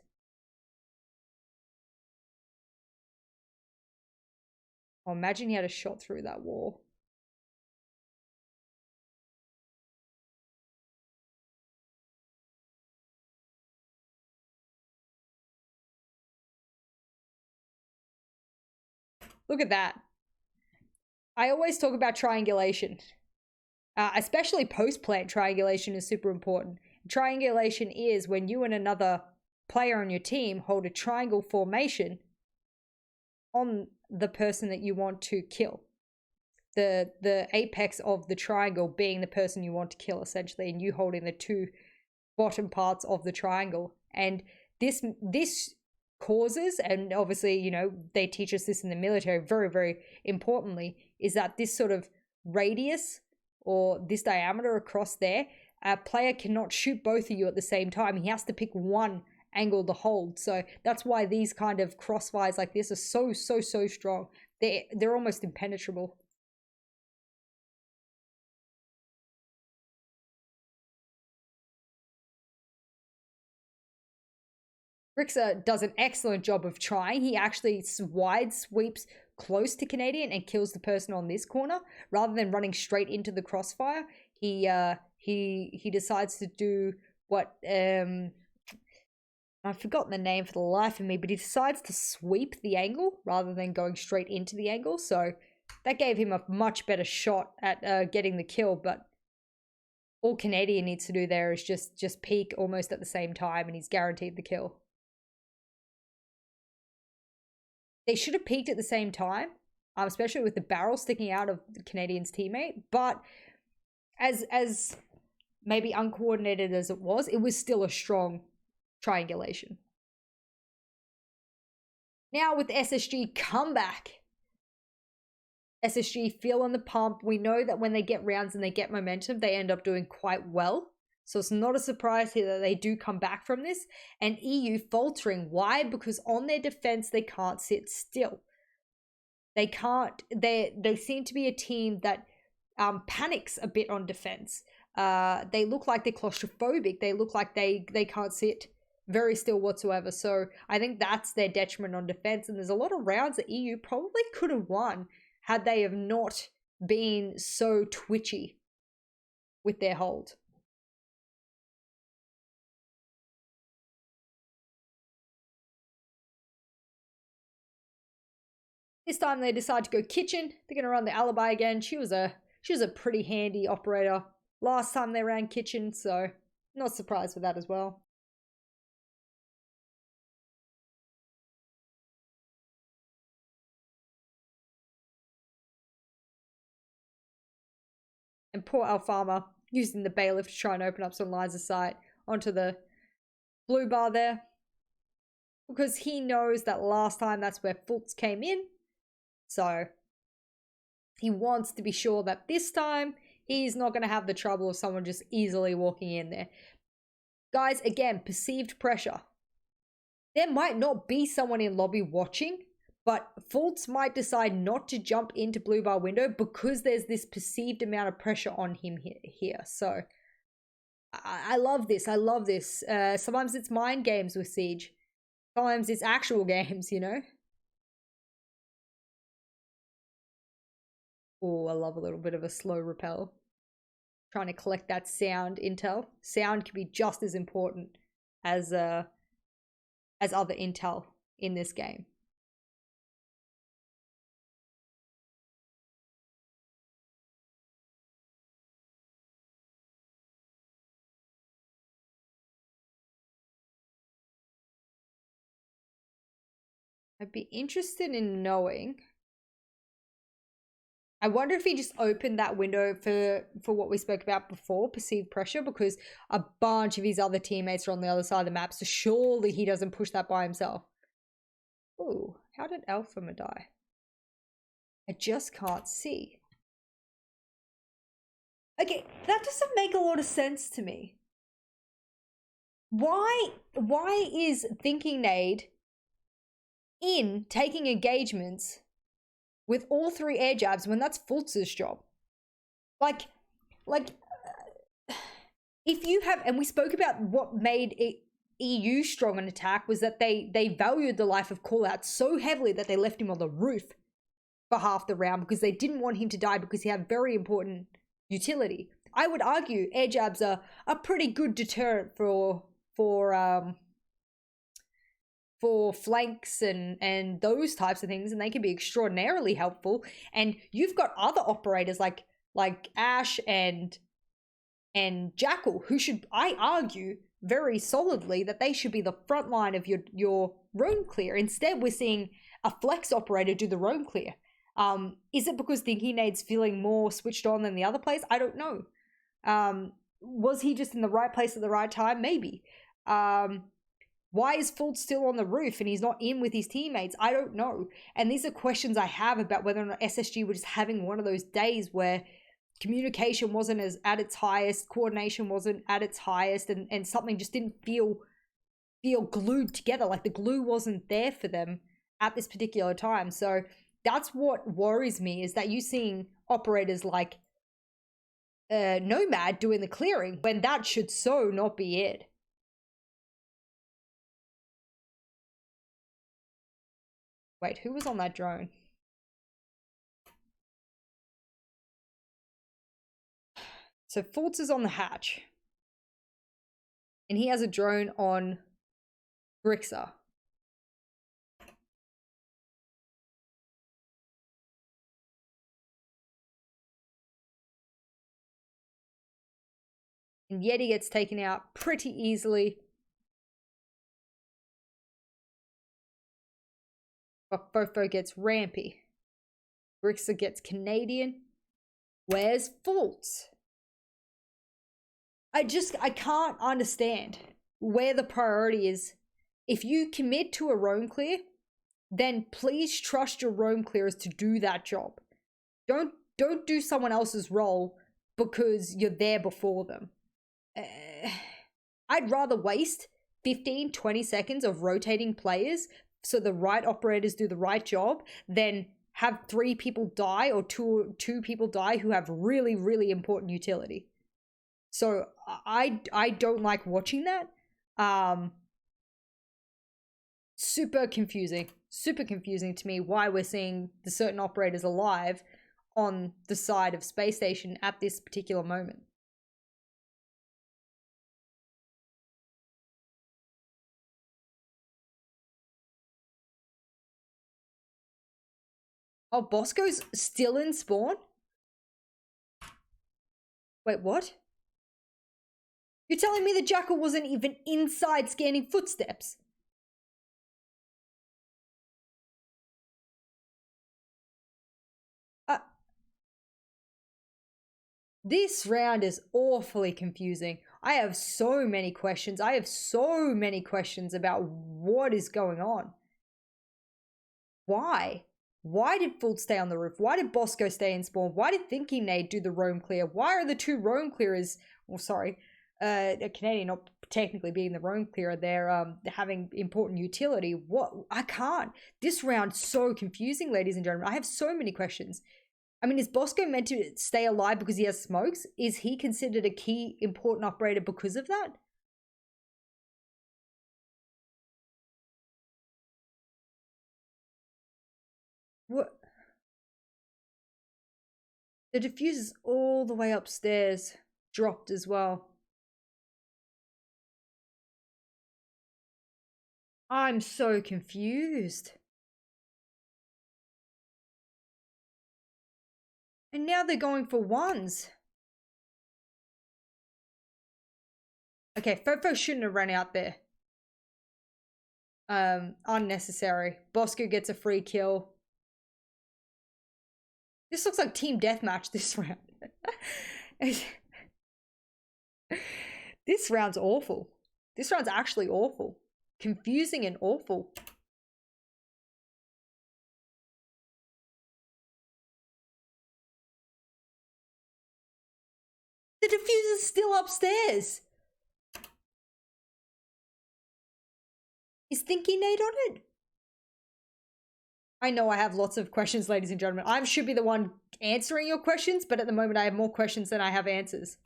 Oh, imagine he had a shot through that wall. Look at that. I always talk about triangulation. Especially post-plant triangulation is super important. Triangulation is when you and another player on your team hold a triangle formation on the person that you want to kill. The apex of the triangle being the person you want to kill, essentially, and you holding the 2 bottom parts of the triangle. And this causes, and obviously, you know, they teach us this in the military very, very importantly, is that this sort of radius or this diameter across there, a player cannot shoot both of you at the same time. He has to pick one angle to hold. So that's why these kind of crossfires like this are so strong. They're almost impenetrable. Rixa does an excellent job of trying. He actually wide sweeps close to Canadian and kills the person on this corner rather than running straight into the crossfire. He decides to do what I've forgotten the name for the life of me, but he decides to sweep the angle rather than going straight into the angle. So that gave him a much better shot at getting the kill. But all Canadian needs to do there is just peek almost at the same time, and he's guaranteed the kill. They should have peaked at the same time, especially with the barrel sticking out of the Canadian's teammate. But as maybe uncoordinated as it was still a strong triangulation. Now with SSG comeback. SSG feeling the pump. We know that when they get rounds and they get momentum, they end up doing quite well. So it's not a surprise here that they do come back from this. And EU faltering. Why? Because on their defense, they can't sit still. They can't. They seem to be a team that panics a bit on defense. They look like they're claustrophobic. They look like they can't sit very still whatsoever. So I think that's their detriment on defense. And there's a lot of rounds that EU probably could have won had they have not been so twitchy with their hold. This time they decide to go kitchen. They're going to run the alibi again. She was a pretty handy operator last time they ran kitchen, so not surprised with that as well. And poor Alfama using the bailiff to try and open up some lines of sight onto the blue bar there. Because he knows that last time that's where Fultz came in. So he wants to be sure that this time he's not going to have the trouble of someone just easily walking in there. Guys, again, perceived pressure. There might not be someone in lobby watching, but Fultz might decide not to jump into blue bar window because there's this perceived amount of pressure on him here. So I love this. I love this. Sometimes it's mind games with Siege. Sometimes it's actual games, you know? Oh, I love a little bit of a slow rappel. Trying to collect that sound intel. Sound can be just as important as other intel in this game. I'd be interested in knowing. I wonder if he just opened that window for what we spoke about before, perceived pressure, because a bunch of his other teammates are on the other side of the map, so surely he doesn't push that by himself. Ooh, how did Alpha die? I just can't see. Okay, that doesn't make a lot of sense to me. Why is Thinking Nade in taking engagements with all 3 air jabs when that's Fultz's job? Like, if you have, and we spoke about what made EU strong on attack was that they valued the life of Callout so heavily that they left him on the roof for half the round because they didn't want him to die because he had very important utility. I would argue air jabs are a pretty good deterrent for flanks and those types of things, and they can be extraordinarily helpful. And you've got other operators like Ash and Jackal who should, I argue very solidly, that they should be the front line of your roam clear. Instead, we're seeing a flex operator do the roam clear. Is it because Thinking Nade's feeling more switched on than the other players? I don't know. Was he just in the right place at the right time? Maybe. Why is Fultz still on the roof and he's not in with his teammates? I don't know. And these are questions I have about whether or not SSG were just having one of those days where communication wasn't as at its highest, coordination wasn't at its highest, and something just didn't feel glued together. Like the glue wasn't there for them at this particular time. So that's what worries me, is that you seeing operators like Nomad doing the clearing when that should so not be it. Wait, who was on that drone? So Fultz is on the hatch. And he has a drone on Grixer. And Yeti gets taken out pretty easily. But Fofo gets Rampy. Grixer gets Canadian. Where's Fultz? I can't understand where the priority is. If you commit to a roam clear, then please trust your roam clearers to do that job. Don't do someone else's role because you're there before them. I'd rather waste 15-20 seconds of rotating players so the right operators do the right job than have 3 people die or two people die who have really, really important utility. So I don't like watching that. Super confusing to me why we're seeing the certain operators alive on the side of Space Station at this particular moment. Oh, Bosco's still in spawn? Wait, what? You're telling me the Jackal wasn't even inside scanning footsteps? This round is awfully confusing. I have so many questions. I have so many questions about what is going on. Why? Why did Fultz stay on the roof? Why did Bosco stay in spawn? Why did Thinking Nade do the roam clear? Why are the 2 roam clearers, well, sorry, a Canadian not technically being the roam clearer, they're having important utility? What? I can't. This round's so confusing, ladies and gentlemen. I have so many questions. I mean, is Bosco meant to stay alive because he has smokes? Is he considered a key important operator because of that? What? The diffuser's all the way upstairs, dropped as well. I'm so confused. And now they're going for 1s. Okay, Fofo shouldn't have run out there. Unnecessary. Bosco gets a free kill. This looks like team deathmatch this round. This round's awful. This round's actually awful. Confusing and awful. The diffuser's still upstairs. Is Thinking Nate on it? I know I have lots of questions, ladies and gentlemen. I should be the one answering your questions, but at the moment I have more questions than I have answers.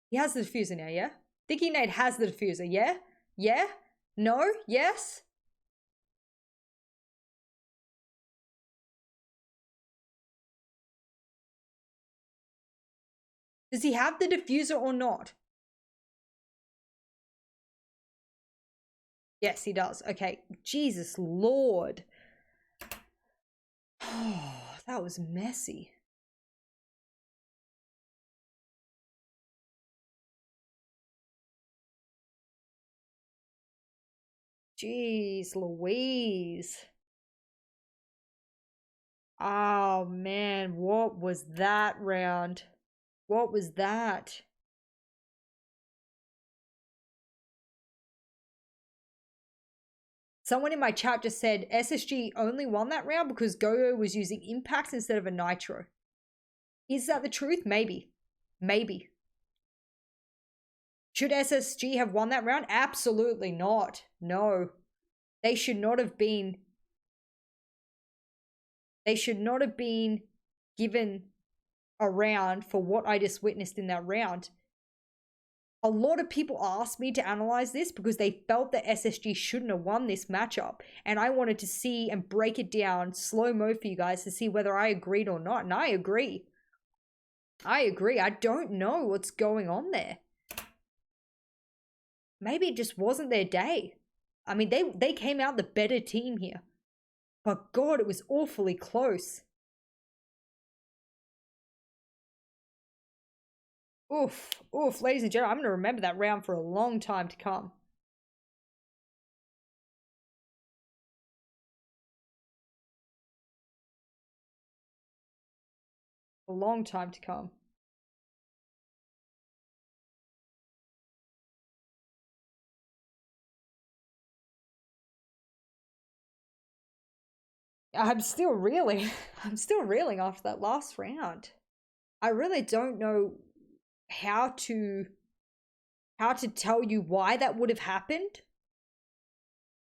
He has the diffuser now, yeah? Thinking Nate has the diffuser, yeah? Yeah? No? Yes? Does he have the diffuser or not? Yes, he does. Okay. Jesus Lord. Oh, that was messy. Jeez Louise. Oh man, what was that round? What was that? Someone in my chat just said SSG only won that round because Gogo was using impacts instead of a nitro. Is that the truth? Maybe. Maybe. Should SSG have won that round? Absolutely not. No. They should not have been. They should not have been given a round for what I just witnessed in that round. A lot of people asked me to analyze this because they felt that SSG shouldn't have won this matchup. And I wanted to see and break it down slow-mo for you guys to see whether I agreed or not. And I agree. I agree. I don't know what's going on there. Maybe it just wasn't their day. I mean, they came out the better team here. But God, it was awfully close. Oof, oof, ladies and gentlemen, I'm going to remember that round for a long time to come. A long time to come. I'm still reeling. I'm still reeling after that last round. I really don't know how to tell you why that would have happened.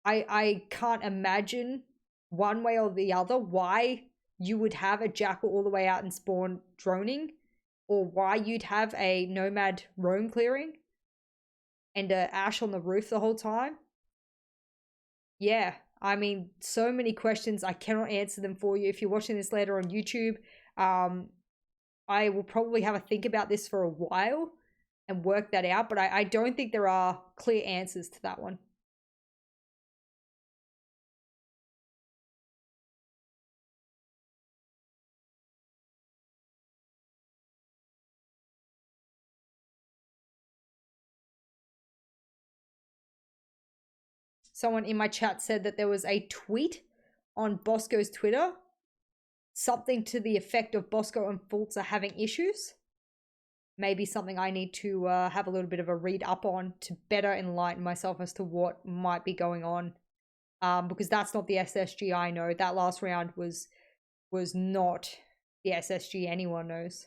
I can't imagine one way or the other why you would have a jackal all the way out and spawn droning, or why you'd have a nomad roam clearing and a ash on the roof the whole time. Yeah, I mean, so many questions. I cannot answer them for you. If you're watching this later on YouTube, I will probably have a think about this for a while and work that out, but I don't think there are clear answers to that one. Someone in my chat said that there was a tweet on Bosco's Twitter, something to the effect of Bosco and Fultz are having issues. Maybe something I need to have a little bit of a read up on to better enlighten myself as to what might be going on. Because that's not the SSG I know. That last round was not the SSG anyone knows.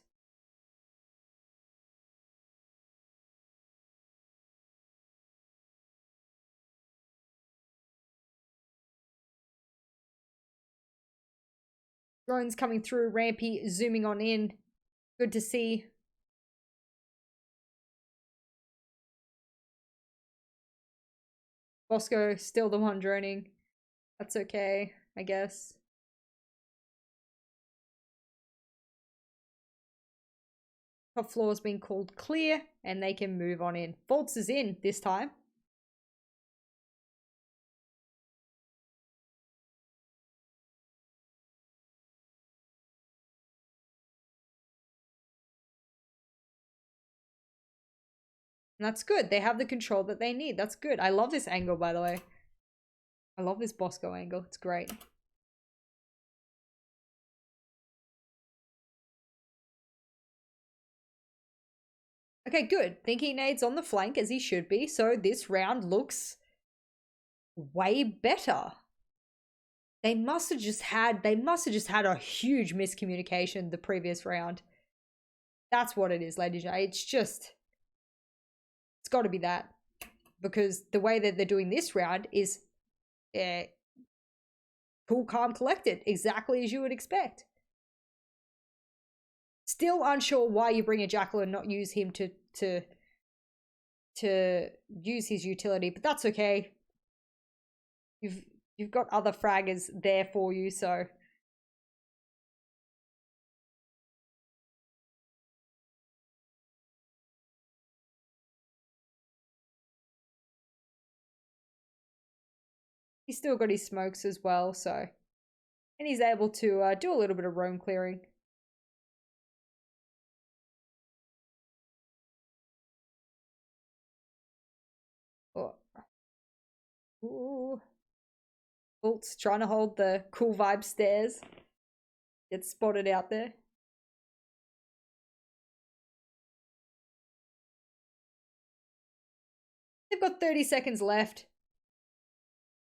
Drones coming through, Rampy zooming on in. Good to see. Bosco still the one droning. That's okay, I guess. Top floor's been called clear, and they can move on in. Fultz is in this time. And that's good. They have the control that they need. That's good. I love this angle, by the way. I love this Bosco angle. It's great. Okay, good. Thinking Nade's on the flank as he should be. So this round looks way better. They must have just had a huge miscommunication the previous round. That's what it is, ladies and gentlemen. It's got to be that. Because the way that they're doing this round is cool, calm, collected. Exactly as you would expect. Still unsure why you bring a Jackal and not use him to use his utility, but that's okay. You've got other fraggers there for you, so he's still got his smokes as well, so and he's able to do a little bit of roam clearing. Oh. Ooh. Bolt's trying to hold the cool vibe stairs. Gets spotted out there. They've got 30 seconds left.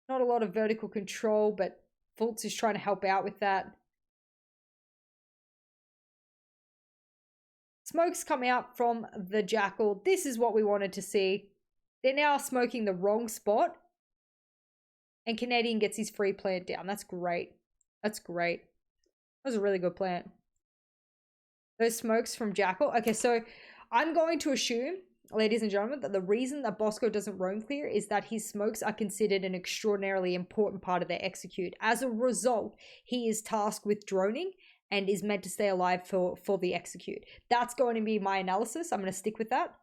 Not a lot of vertical control, but Fultz is trying to help out with that. Smokes come out from the Jackal. This is what we wanted to see. They're now smoking the wrong spot. And Canadian gets his free plant down. That's great. That's great. That was a really good plant. Those smokes from Jackal. Okay, so I'm going to assume, ladies and gentlemen, that the reason that Bosco doesn't roam clear is that his smokes are considered an extraordinarily important part of their execute. As a result, he is tasked with droning and is meant to stay alive for the execute. That's going to be my analysis. I'm going to stick with that.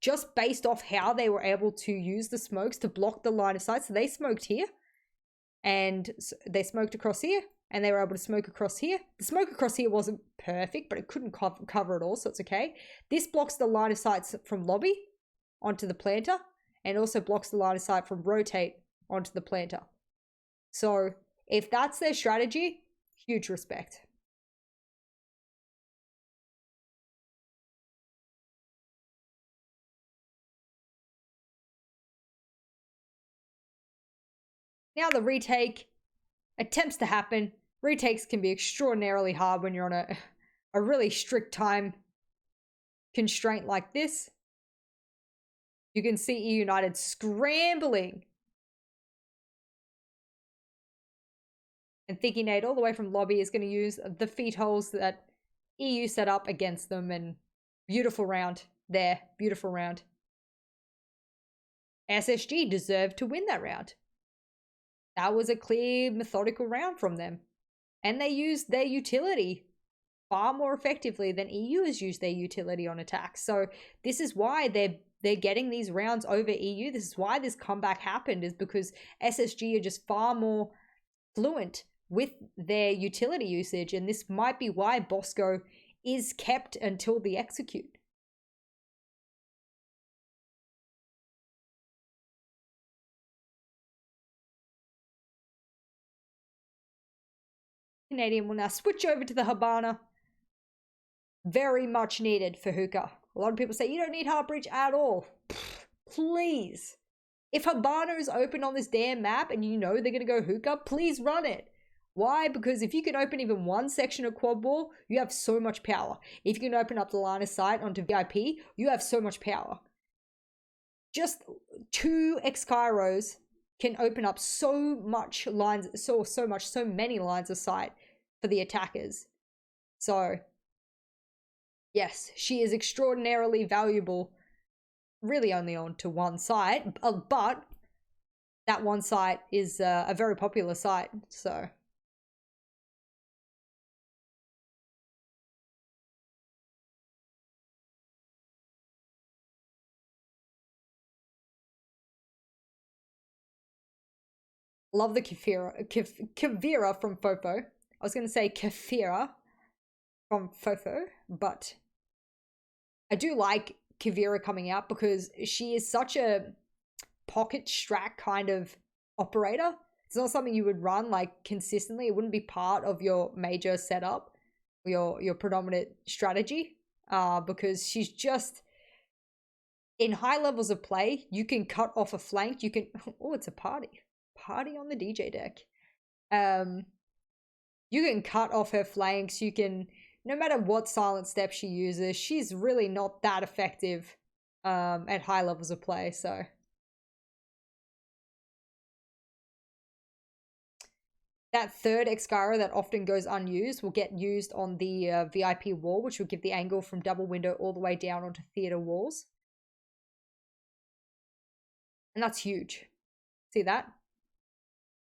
Just based off how they were able to use the smokes to block the line of sight. So they smoked here, and they smoked across here, and they were able to smoke across here. The smoke across here wasn't perfect, but it couldn't cover it all, so it's okay. This blocks the line of sight from lobby onto the planter, and also blocks the line of sight from rotate onto the planter. So if that's their strategy, huge respect. Now the retake attempts to happen. Retakes can be extraordinarily hard when you're on a really strict time constraint like this. You can see eUnited scrambling. And thinking Nate all the way from lobby is going to use the feet holes that EU set up against them. And beautiful round there. Beautiful round. SSG deserved to win that round. That was a clear, methodical round from them. And they used their utility far more effectively than EU has used their utility on attacks. So this is why they're getting these rounds over EU. This is why this comeback happened, is because SSG are just far more fluent with their utility usage. And this might be why Bosco is kept until the execute. Canadian will now switch over to the Habana. Very much needed for hookah. A lot of people say you don't need heart breach at all. Please. If Habana is open on this damn map and you know they're going to go hookah, please run it. Why? Because if you can open even one section of quad wall, you have so much power. If you can open up the line of sight onto VIP, you have so much power. Just 2 X-Kairos can open up so many lines of sight for the attackers. So yes, she is extraordinarily valuable, really only on to one site, but that one site is a very popular site, so. Love the Kavira from Fofo. I was going to say Kafira from Fofo, but I do like Kavira coming out, because she is such a pocket strat kind of operator. It's not something you would run like consistently. It wouldn't be part of your major setup, your predominant strategy, because she's just, in high levels of play, you can cut off a flank. You can, oh, it's a party on the DJ deck. You can cut off her flanks. You can, no matter what silent step she uses, she's really not that effective at high levels of play. So that third Excara that often goes unused will get used on the VIP wall, which will give the angle from double window all the way down onto theater walls. And that's huge. See that?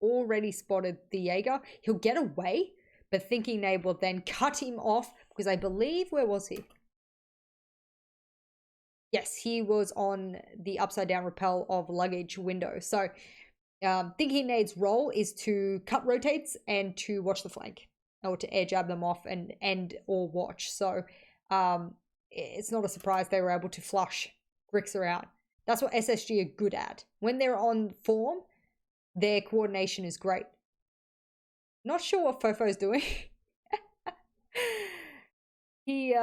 Already spotted the Jaeger. He'll get away, but Thinking Nade will then cut him off, because I believe, where was he? Yes, he was on the upside down rappel of luggage window. So Thinking Nade's role is to cut rotates and to watch the flank, or to air jab them off and end or watch. So it's not a surprise they were able to flush Grixer out. That's what SSG are good at. When they're on form, their coordination is great. Not sure what Fofo's doing. He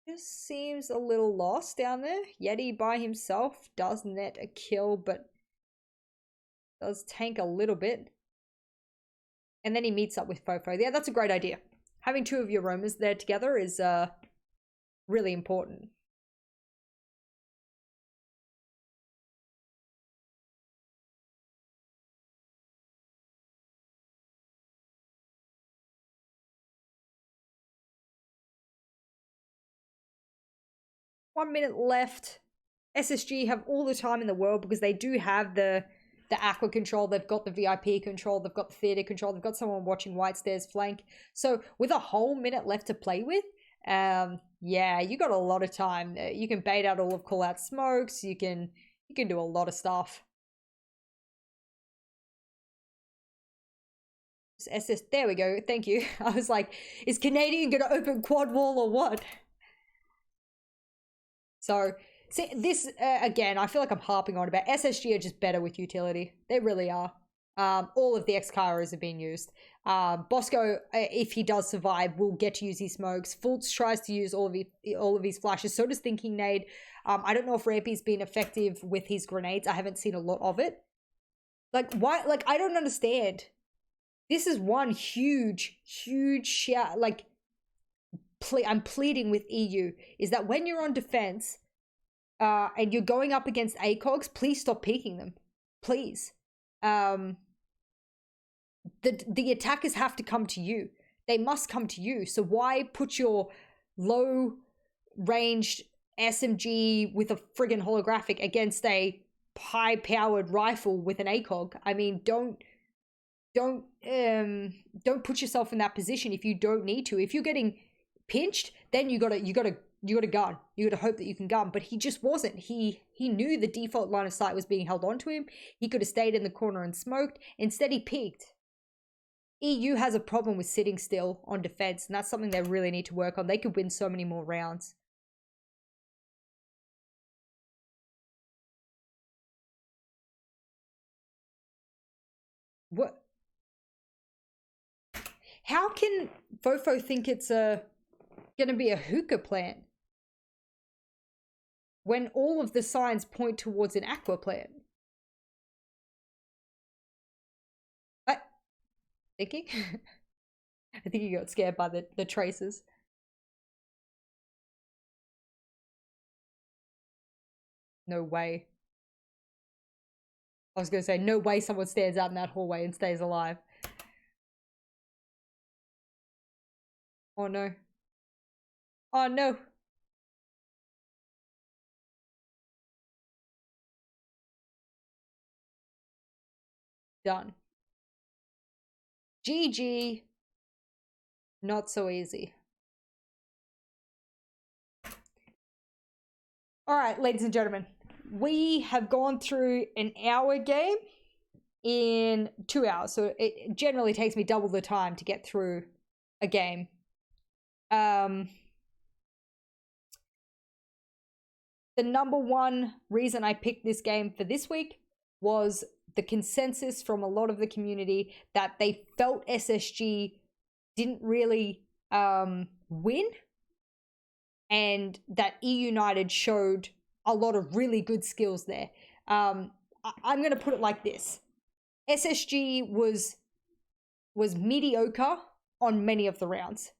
just seems a little lost down there. Yeti by himself does net a kill, but does tank a little bit. And then he meets up with Fofo. Yeah, that's a great idea. Having two of your roamers there together is really important. One minute left. SSG have all the time in the world, because they do have the aqua control, they've got the VIP control, they've got the theater control, they've got someone watching White Stairs flank. So with a whole minute left to play with, yeah, you got a lot of time. You can bait out all of call out smokes, you can do a lot of stuff. SS, there we go, thank you. I was like, is Canadian gonna open quad wall or what? So, see, this, again, I feel like I'm harping on about SSG are just better with utility. They really are. All of the Excaras have been used. Bosco, if he does survive, will get to use his smokes. Fultz tries to use all of his flashes. So does Thinking Nade. I don't know if Rampy's been effective with his grenades. I haven't seen a lot of it. Like, why? Like, I don't understand. This is one huge shout. Like, I'm pleading with EU is that when you're on defense and you're going up against ACOGs, please stop peeking them. Please. The attackers have to come to you. They must come to you. So why put your low ranged SMG with a friggin' holographic against a high powered rifle with an ACOG? I mean, don't put yourself in that position if you don't need to. If you're getting pinched, then you gotta gun. You gotta hope that you can gun. But he just wasn't. He knew the default line of sight was being held onto him. He could have stayed in the corner and smoked. Instead, he peeked. EU has a problem with sitting still on defense, and that's something they really need to work on. They could win so many more rounds. What? How can Fofo think it's gonna be a hookah plant when all of the signs point towards an aqua plant? What? Thinking? I think you got scared by the traces. No way. I was gonna say, no way someone stands out in that hallway and stays alive. Oh no. Oh no. Done. GG. Not so easy. Alright, ladies and gentlemen. We have gone through an hour game in 2 hours. So it generally takes me double the time to get through a game. the number one reason I picked this game for this week was the consensus from a lot of the community that they felt SSG didn't really win, and that eUnited showed a lot of really good skills there. I'm going to put it like this. SSG was mediocre on many of the rounds.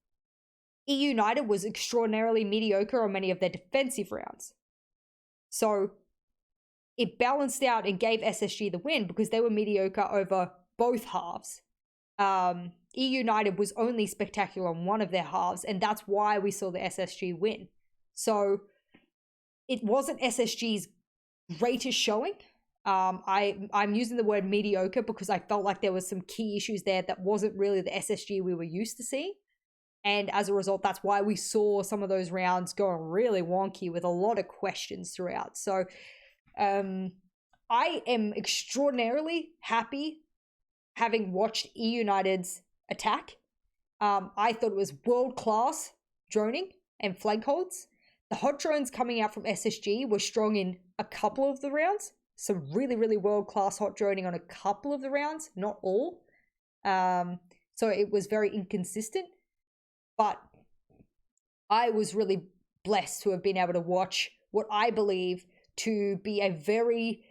eUnited was extraordinarily mediocre on many of their defensive rounds. So it balanced out and gave SSG the win because they were mediocre over both halves. eUnited was only spectacular on one of their halves, and that's why we saw the SSG win. So it wasn't SSG's greatest showing. I'm using the word mediocre because I felt like there was some key issues there that wasn't really the SSG we were used to seeing. And as a result, that's why we saw some of those rounds going really wonky with a lot of questions throughout. So I am extraordinarily happy having watched eUnited's attack. I thought it was world-class droning and flank holds. The hot drones coming out from SSG were strong in a couple of the rounds. Some really, really world-class hot droning on a couple of the rounds, not all. So it was very inconsistent. But I was really blessed to have been able to watch what I believe to be a very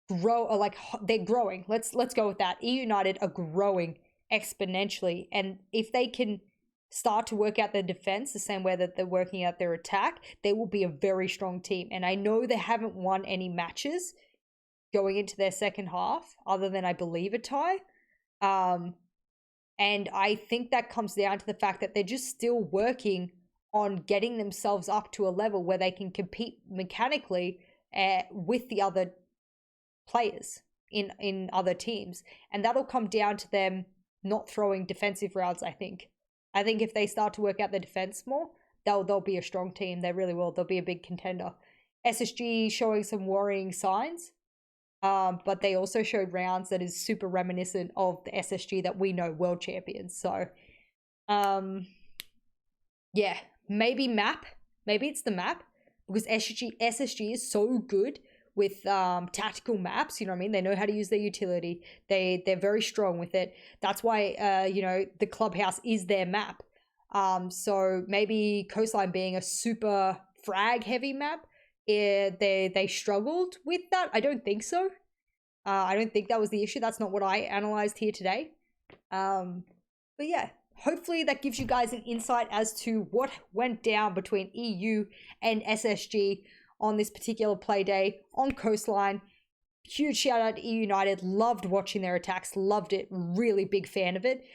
they're growing. Let's go with that. eUnited are growing exponentially, and if they can start to work out their defense the same way that they're working out their attack, they will be a very strong team. And I know they haven't won any matches going into their second half, other than I believe a tie. And I think that comes down to the fact that they're just still working on getting themselves up to a level where they can compete mechanically with the other players in other teams. And that'll come down to them not throwing defensive rounds, I think. I think if they start to work out the defense more, they'll be a strong team. They really will. They'll be a big contender. SSG showing some worrying signs. But they also showed rounds that is super reminiscent of the SSG that we know, world champions. So, yeah, maybe map. Maybe it's the map, because SSG is so good with tactical maps. You know what I mean? They know how to use their utility. They're very strong with it. That's why the clubhouse is their map. So maybe Coastline being a super frag heavy map, they struggled with that. I don't think so. I don't think that was the issue. That's not what I analyzed here today. But yeah, hopefully that gives you guys an insight as to what went down between EU and SSG on this particular play day on Coastline. Huge shout out to eUnited. Loved watching their attacks. Loved it. Really big fan of it.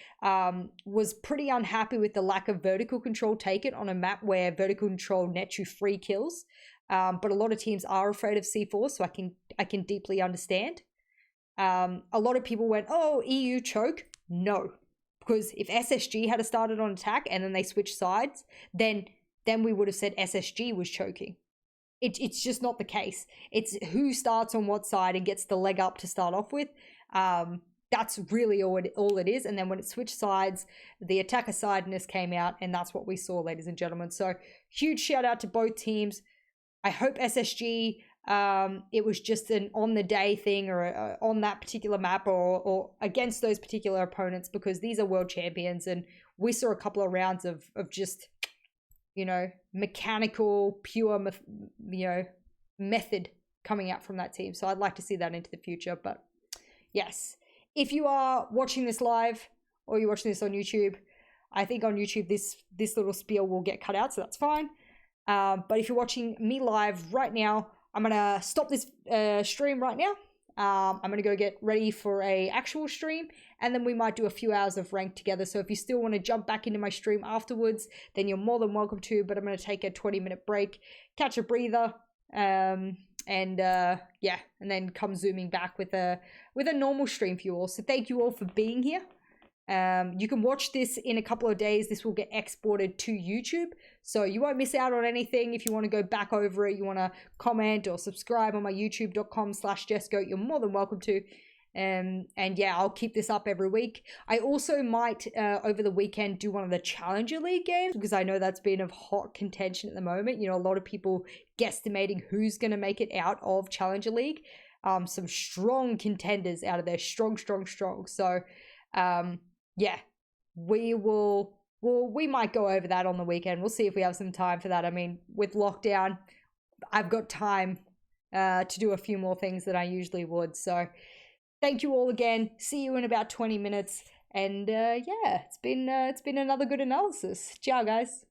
Was pretty unhappy with the lack of vertical control taken on a map where vertical control nets you free kills. But a lot of teams are afraid of C4, so I can deeply understand. A lot of people went, oh, EU choke. No, because if SSG had started on attack and then they switched sides, then we would have said SSG was choking. It's just not the case. It's who starts on what side and gets the leg up to start off with. That's really all it is. And then when it switched sides, the attacker sideness came out, and that's what we saw, ladies and gentlemen. So huge shout out to both teams. I hope SSG, it was just an on the day thing, or on that particular map, or against those particular opponents, because these are world champions, and we saw a couple of rounds of just, mechanical, pure, method coming out from that team. So I'd like to see that into the future. But yes, if you are watching this live or you're watching this on YouTube, I think on YouTube this little spiel will get cut out, so that's fine. But if you're watching me live right now, I'm gonna stop this stream right now. I'm gonna go get ready for a actual stream, and then we might do a few hours of rank together. So if you still want to jump back into my stream afterwards, then you're more than welcome to. But I'm gonna take a 20-minute break, catch a breather, and then come zooming back with a normal stream for you all. So thank you all for being here. You can watch this in a couple of days. This will get exported to YouTube, so you won't miss out on anything. If you want to go back over it, you want to comment or subscribe on my youtube.com/JessGoat, you're more than welcome to. And yeah, I'll keep this up every week. I also might over the weekend do one of the Challenger League games, because I know that's been of hot contention at the moment. You know, a lot of people guesstimating who's going to make it out of Challenger League. Some strong contenders out of there, strong. So yeah, we might go over that on the weekend. We'll see if we have some time for that. I mean, with lockdown, I've got time to do a few more things than I usually would. So thank you all again. See you in about 20 minutes. And yeah, it's been another good analysis. Ciao, guys.